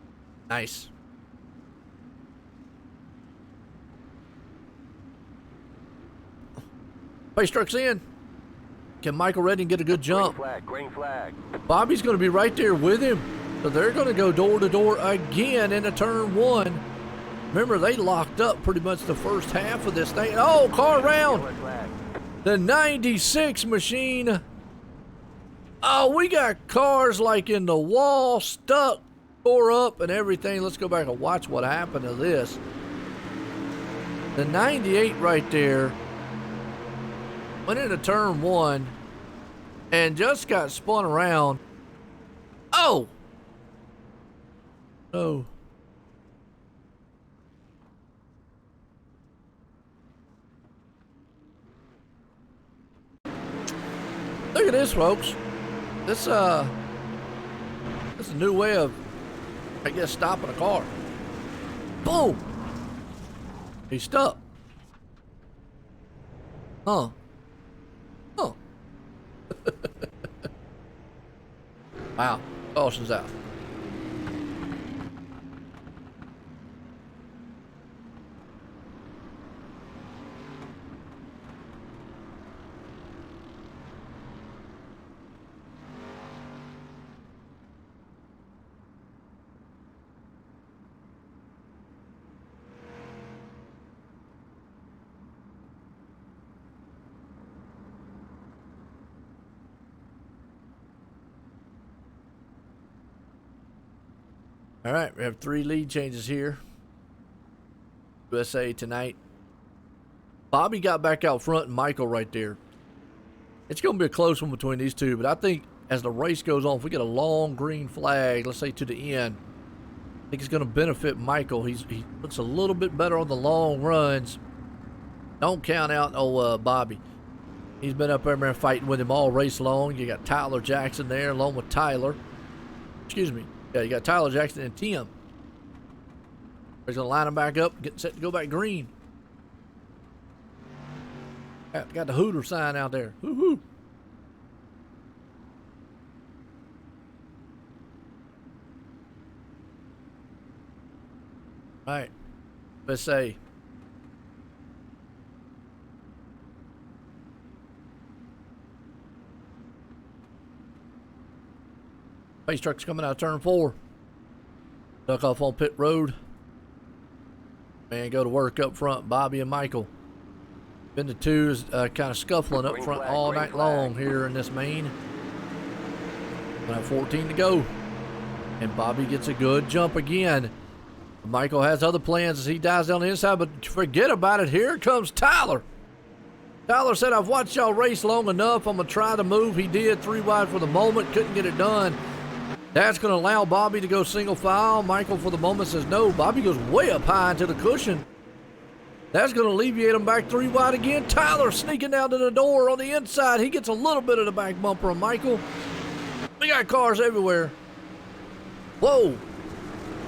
B: Nice. Pace truck's in. Can Michael Redding get a good jump?
G: Green flag.
B: Bobby's going to be right there with him. So they're going to go door to door again into turn one. Remember, they locked up pretty much the first half of this thing. Oh, car round. The 96 machine. Oh, we got cars like in the wall, stuck, tore up, and everything. Let's go back and watch what happened to this. The 98 right there went into turn one and just got spun around. Oh! Oh. Look at this, folks. This is a new way of I guess stopping a car. Boom! He's stuck. Huh. Huh. Wow. Caution's out. All right, we have 3 lead changes here. USA tonight. Bobby got back out front and Michael right there. It's going to be a close one between these two, but I think as the race goes on, if we get a long green flag, let's say to the end, I think it's going to benefit Michael. He looks a little bit better on the long runs. Don't count out Bobby. He's been up there fighting with him all race long. You got Tyler Jackson there along with Tyler. Excuse me. Yeah, you got Tyler Jackson and Tim. He's going to line them back up, getting set to go back green. Got the Hooter sign out there. Woo-hoo. All right, let's say. Pace truck's coming out of turn 4. Duck off on pit road. And go to work up front, Bobby and Michael. Been the twos kind of scuffling up front all night long here in this main. We have 14 to go. And Bobby gets a good jump again. Michael has other plans as he dives down the inside, but forget about it. Here comes Tyler. Tyler said, I've watched y'all race long enough. I'm going to try to move. He did 3 wide for the moment. Couldn't get it done. That's going to allow Bobby to go single file. Michael, for the moment, says no. Bobby goes way up high into the cushion. That's going to alleviate him back 3 wide again. Tyler sneaking down to the door on the inside. He gets a little bit of the back bumper on Michael. We got cars everywhere. Whoa.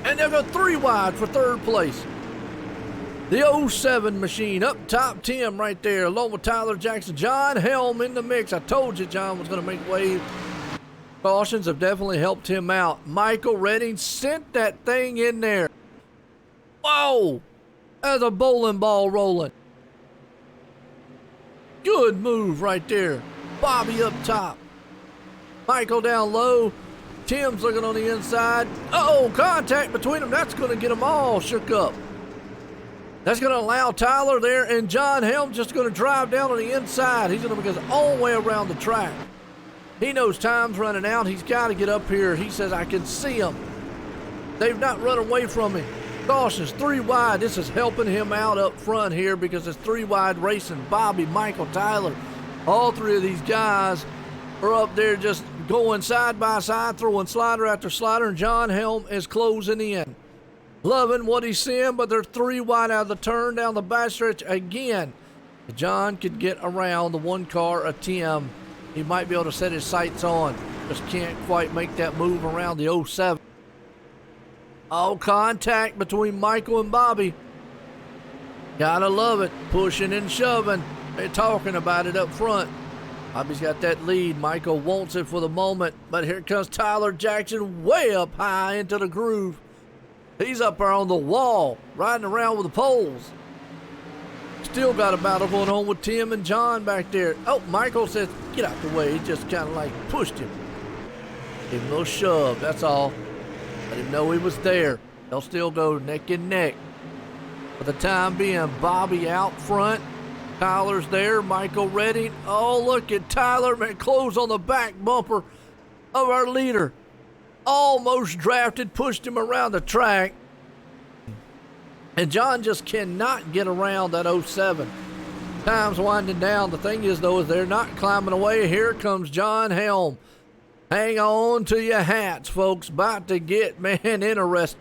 B: And they'll go 3 wide for 3rd place. The 07 machine up top, Tim right there, along with Tyler Jackson. John Helm in the mix. I told you John was going to make waves. Cautions have definitely helped him out. Michael Redding sent that thing in there. Whoa! That's a bowling ball rolling. Good move right there. Bobby up top. Michael down low. Tim's looking on the inside. Uh-oh, contact between them. That's going to get them all shook up. That's going to allow Tyler there, and John Helm just going to drive down on the inside. He's going to make his own way around the track. He knows time's running out. He's got to get up here. He says, I can see him. They've not run away from me. Cautions 3 wide. This is helping him out up front here because it's 3 wide racing. Bobby, Michael, Tyler, all 3 of these guys are up there just going side by side, throwing slider after slider, and John Helm is closing in. Loving what he's seeing, but they're 3 wide out of the turn down the backstretch again. John could get around the 1 car of Tim. He might be able to set his sights on. Just can't quite make that move around the 07. All contact between Michael and Bobby. Gotta love it. Pushing and shoving. They're talking about it up front. Bobby's got that lead. Michael wants it for the moment, but here comes Tyler Jackson way up high into the groove. He's up there on the wall, riding around with the poles. Still got a battle going on with Tim and John back there. Oh, Michael says, get out the way. He just kind of like pushed him. Give him a little shove, that's all. Let him know he was there. They'll still go neck and neck. For the time being, Bobby out front. Tyler's there, Michael Redding. Oh, look at Tyler, man, close on the back bumper of our leader. Almost drafted, pushed him around the track. And John just cannot get around that 07. Time's winding down. The thing is, though, is they're not climbing away. Here comes John Helm. Hang on to your hats, folks. About to get, man, interesting.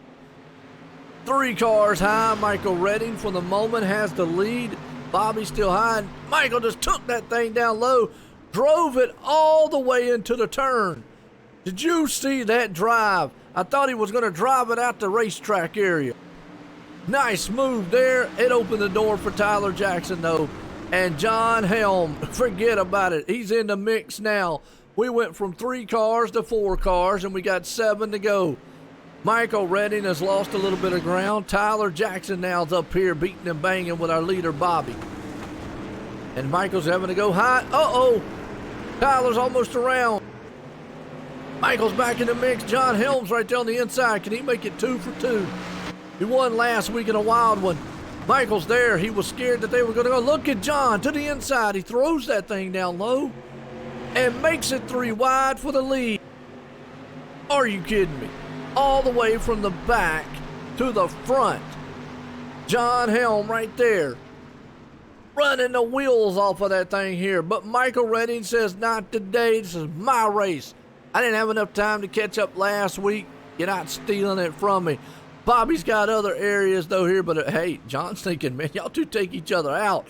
B: 3 cars high. Michael Redding, for the moment, has the lead. Bobby still high. Michael just took that thing down low, drove it all the way into the turn. Did you see that drive? I thought he was going to drive it out the racetrack area. Nice move there. It opened the door for Tyler Jackson, though. And John Helm, forget about it. He's in the mix now. We went from 3 cars to 4 cars, and we got 7 to go. Michael Redding has lost a little bit of ground. Tyler Jackson now's up here beating and banging with our leader, Bobby. And Michael's having to go high. Uh-oh. Tyler's almost around. Michael's back in the mix. John Helm's right there on the inside. Can he make it 2 for 2? He won last week in a wild one. Michael's there. He was scared that they were going to go. Look at John to the inside. He throws that thing down low and makes it 3 wide for the lead. Are you kidding me? All the way from the back to the front. John Helm right there, running the wheels off of that thing here. But Michael Redding says, not today. This is my race. I didn't have enough time to catch up last week. You're not stealing it from me. Bobby's got other areas, though, here. But, hey, John's thinking, man, y'all two take each other out.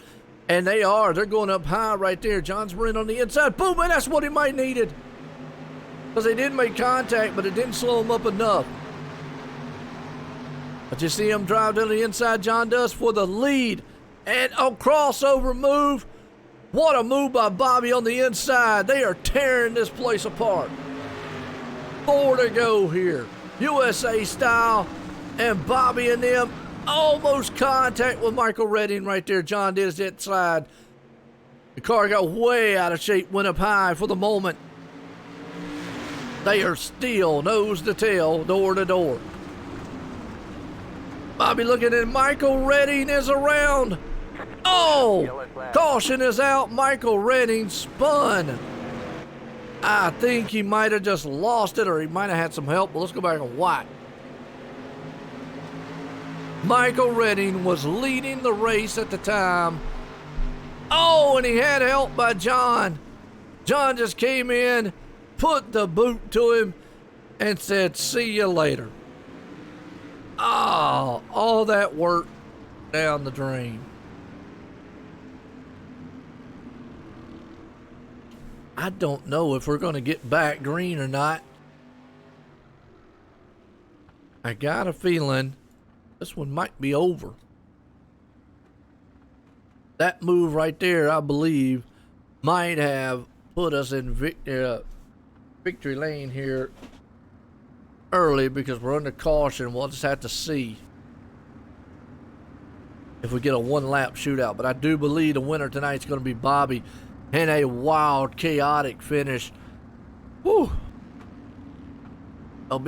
B: And they are. They're going up high right there. John's running on the inside. Boom, and that's what he might needed. Because they did make contact, but it didn't slow him up enough. But you see him drive down the inside, John does, for the lead. And a crossover move. What a move by Bobby on the inside. They are tearing this place apart. 4 to go here. USA style. And Bobby and them almost contact with Michael Redding right there. John did his inside. The car got way out of shape, went up high for the moment. They are still nose to tail, door to door. Bobby looking at Michael Redding is around. Oh, caution is out. Michael Redding spun. I think he might have just lost it, or he might have had some help, but let's go back and watch. Michael Redding was leading the race at the time. Oh, and he had help by John. John just came in, put the boot to him, and said, see you later. Oh, all that work down the drain. I don't know if we're going to get back green or not. I got a feeling this one might be over. That move right there, I believe, might have put us in victory lane here early because we're under caution. We'll just have to see if we get a 1-lap shootout. But I do believe the winner tonight's going to be Bobby in a wild, chaotic finish. Whew. There'll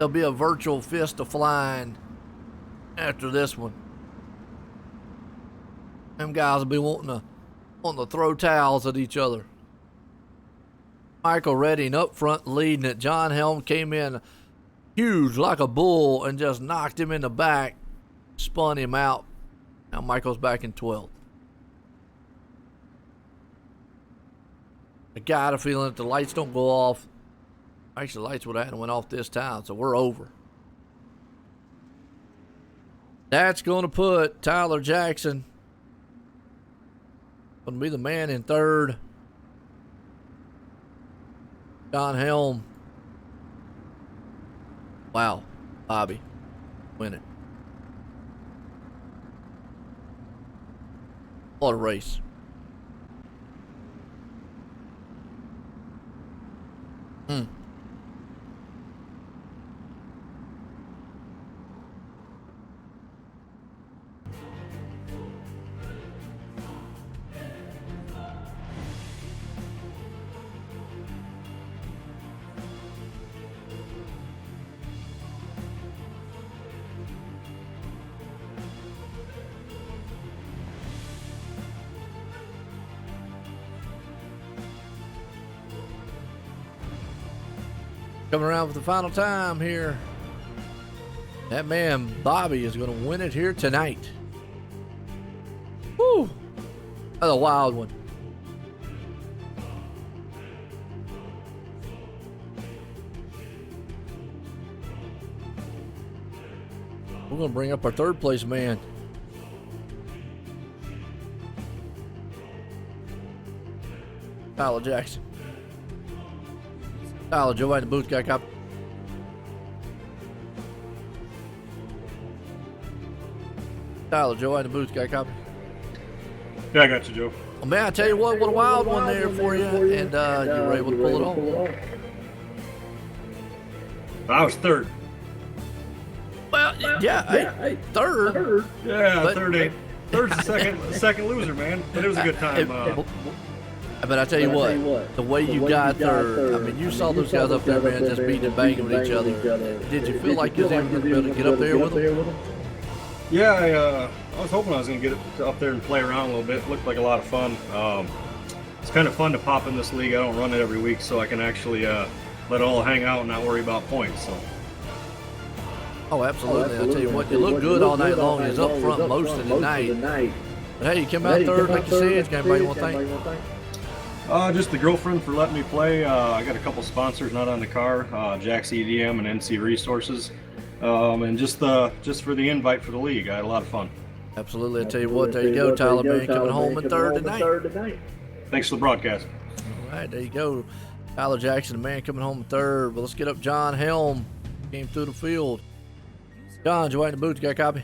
B: be a virtual fist of flying after this one. Them guys will be wanting to throw towels at each other. Michael Redding up front leading it. John Helm came in huge like a bull and just knocked him in the back, spun him out. Now Michael's back in 12th. I got a feeling that the lights don't go off. Actually, the lights would have went off this time, so we're over. That's going to put Tyler Jackson going to be the man in 3rd. John Helm. Wow, Bobby, win it. What a race. Coming around for the final time here. That man, Bobby, is going to win it here tonight. Woo! That's a wild one. We're going to bring up our 3rd place man. Tyler Jackson. Tyler, Joe, the booth guy, cop. Tyler, Joe in the booth, got a copy?
G: Yeah, I got you, Joe.
B: Well, man, I tell you what a wild one there for you, and you were able to pull it off.
G: I was third.
B: Well, yeah, hey, third.
G: Yeah,
B: But-
G: third eight. Third's the second loser, man. But it was a good time.
B: But I tell you what, the way you got third, I mean, you saw those guys up there, man, just beating and banging with each other. Did you feel like you was even going to be able to get up there with them?
G: Yeah, I was hoping I was going to get up there and play around a little bit. It looked like a lot of fun. It's kind of fun to pop in this league. I don't run it every week, so I can actually let it all hang out and not worry about points. So.
B: Oh, absolutely. I tell you what, you look good all night long. You was up front most of the night. But hey, you came out third, like you said. Is anybody want to thank?
G: Just the girlfriend for letting me play. I got a couple sponsors not on the car, Jack's EDM and NC Resources, and just for the invite for the league. I had a lot of fun.
B: Absolutely. I tell you what, there you go, Tyler, man, coming home in third tonight.
G: Thanks for the broadcast.
B: All right, there you go. Tyler Jackson, the man coming home in third. Well, let's get up John Helm. Came through the field. John, you in the booth, you got a copy?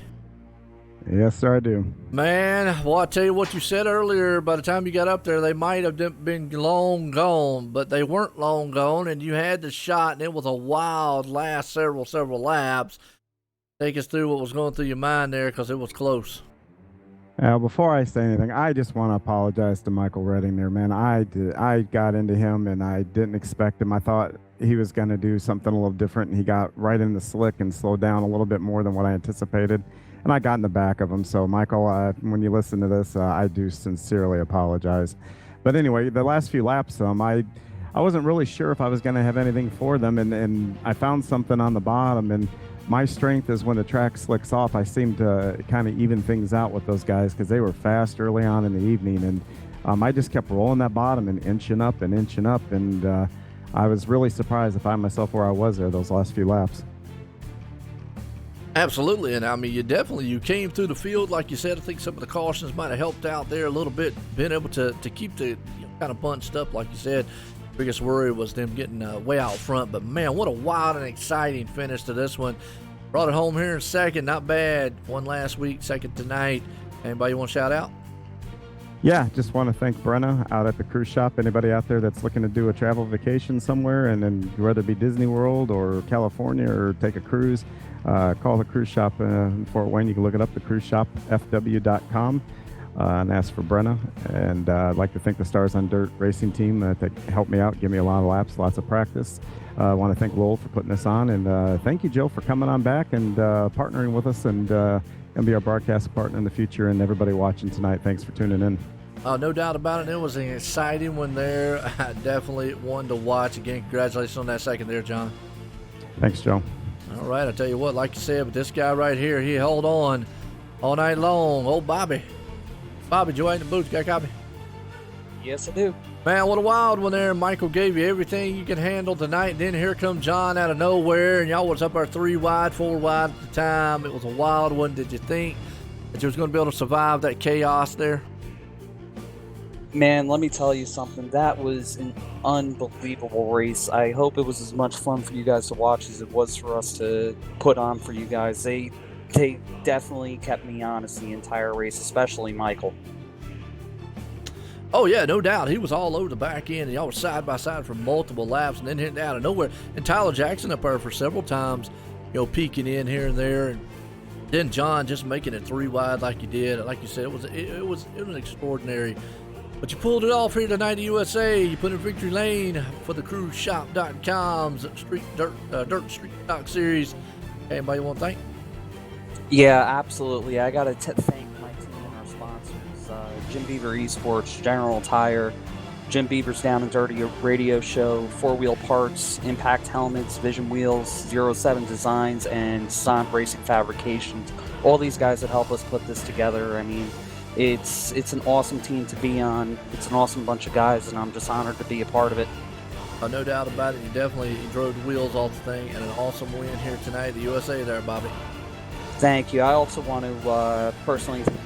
F: Yes, sir, I do.
B: Man, well, I tell you what you said earlier, by the time you got up there, they might have been long gone, but they weren't long gone, and you had the shot, and it was a wild last several laps. Take us through what was going through your mind there, because it was close.
F: Before I say anything, I just want to apologize to Michael Redding there, man. I got into him, and I didn't expect him. I thought he was going to do something a little different, and he got right in the slick and slowed down a little bit more than what I anticipated. And I got in the back of him. So, Michael, when you listen to this, I do sincerely apologize. But anyway, the last few laps, I wasn't really sure if I was going to have anything for them, and I found something on the bottom. And my strength is when the track slicks off, I seem to kind of even things out with those guys because they were fast early on in the evening. And I just kept rolling that bottom and inching up. And I was really surprised to find myself where I was there those last few laps.
B: Absolutely, and I mean, you came through the field, like you said. I think some of the cautions might have helped out there a little bit, being able to keep the kind of bunched up, like you said. Biggest worry was them getting way out front, but man, what a wild and exciting finish to this one. Brought it home here in second, not bad. Won last week, second tonight. Anybody you want to shout out?
F: Yeah, just want to thank Brenna out at the cruise shop. Anybody out there that's looking to do a travel vacation somewhere, and then whether it be Disney World or California or take a cruise, call the cruise shop in Fort Wayne. You can look it up, the cruise shop, fw.com, and ask for Brenna. And I'd like to thank the Stars on Dirt racing team that helped me out, give me a lot of laps, lots of practice. I want to thank Lowell for putting this on, and thank you, Joe, for coming on back and partnering with us and be our broadcast partner in the future. And everybody watching tonight, thanks for tuning in.
B: No doubt about it. It was an exciting one there. Definitely one to watch. Again, congratulations on that second there, John.
F: Thanks, Joe.
B: All right, I tell you what, like you said, but this guy right here, he held on all night long. Old Bobby. Bobby, Joe in the booth, got a copy?
C: Yes, I do.
B: Man, what a wild one there. Michael gave you everything you could handle tonight. And then here comes John out of nowhere, and y'all was up there 3 wide, 4 wide at the time. It was a wild one. Did you think that you was going to be able to survive that chaos there?
C: Man, let me tell you something. That was an unbelievable race. I hope it was as much fun for you guys to watch as it was for us to put on for you guys. They definitely kept me honest the entire race, especially Michael.
B: Oh, yeah, no doubt. He was all over the back end, and y'all were side by side for multiple laps, and then hitting out of nowhere. And Tyler Jackson up there for several times, peeking in here and there. And then John just making it 3 wide like you did. Like you said, it was extraordinary. But you pulled it off here tonight at USA. You put in victory lane for the cruiseshop.com's Dirt Street Stock Series. Anybody want to thank?
C: Yeah, absolutely. I got to thank my team and our sponsors, Jim Beaver Esports, General Tire, Jim Beaver's Down and Dirty Radio Show, 4-Wheel Parts, Impact Helmets, Vision Wheels, 07 Designs, and Son Racing Fabrications. All these guys that help us put this together. I mean, it's an awesome team to be on. It's an awesome bunch of guys, and I'm just honored to be a part of it.
B: No doubt about it. You definitely drove the wheels off the thing, and an awesome win here tonight at the USA there, Bobby.
C: Thank you. I also want to personally thank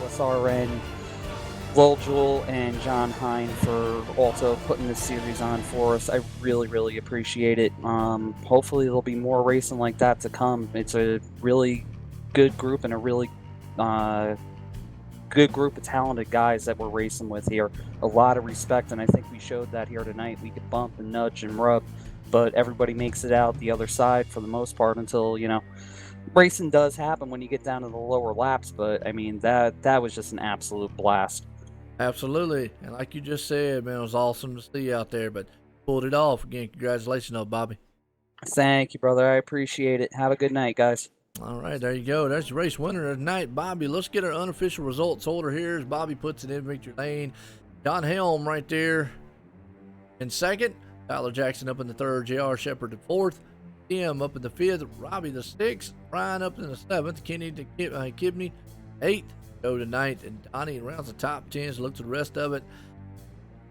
C: OSRN, Lowell Jewell, and John Hine for also putting this series on for us. I really, really appreciate it. Hopefully there'll be more racing like that to come. It's a really good group and a really good group of talented guys that we're racing with here. A lot of respect, and I think we showed that here tonight. We could bump and nudge and rub, but everybody makes it out the other side for the most part until, racing does happen when you get down to the lower laps. But I mean, that was just an absolute blast.
B: Absolutely. And like you just said, man, it was awesome to see you out there, but pulled it off. Again, congratulations, Bobby.
C: Thank you, brother. I appreciate it. Have a good night, guys.
B: All right, there you go. There's the race winner of the night, Bobby. Let's get our unofficial results order here as Bobby puts it in victory lane. John Helm right there in second. Tyler Jackson up in the third. J.R. Shepard in fourth. Tim up in the fifth. Robbie the sixth. Ryan up in the seventh. Kenny to Kibney eighth. Joe to ninth. And Donnie rounds the top 10s. Look to the rest of it.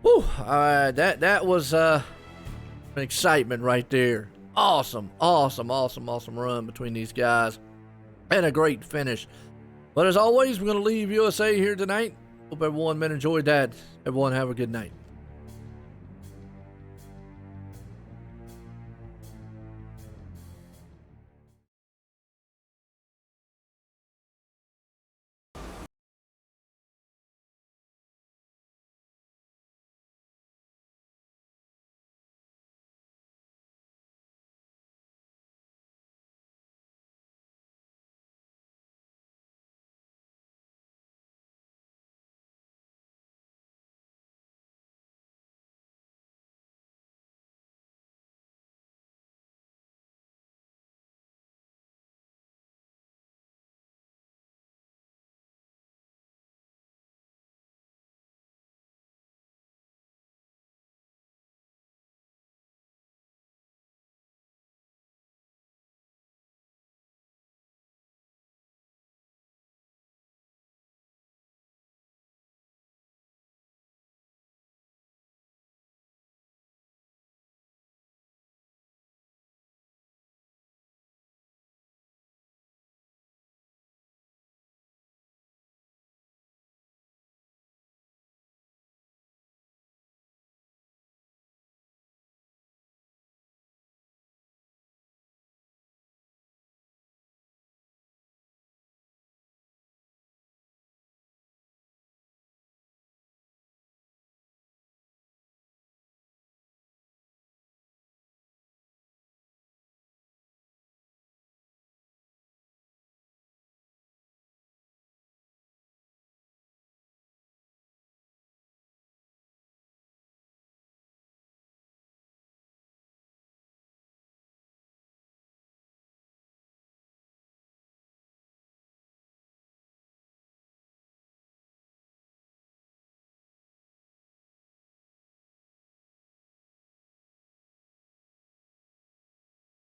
B: Whew. That was an excitement right there. Awesome run between these guys, and a great finish. But as always, we're going to leave USA here tonight. Hope everyone enjoyed that. Everyone have a good night.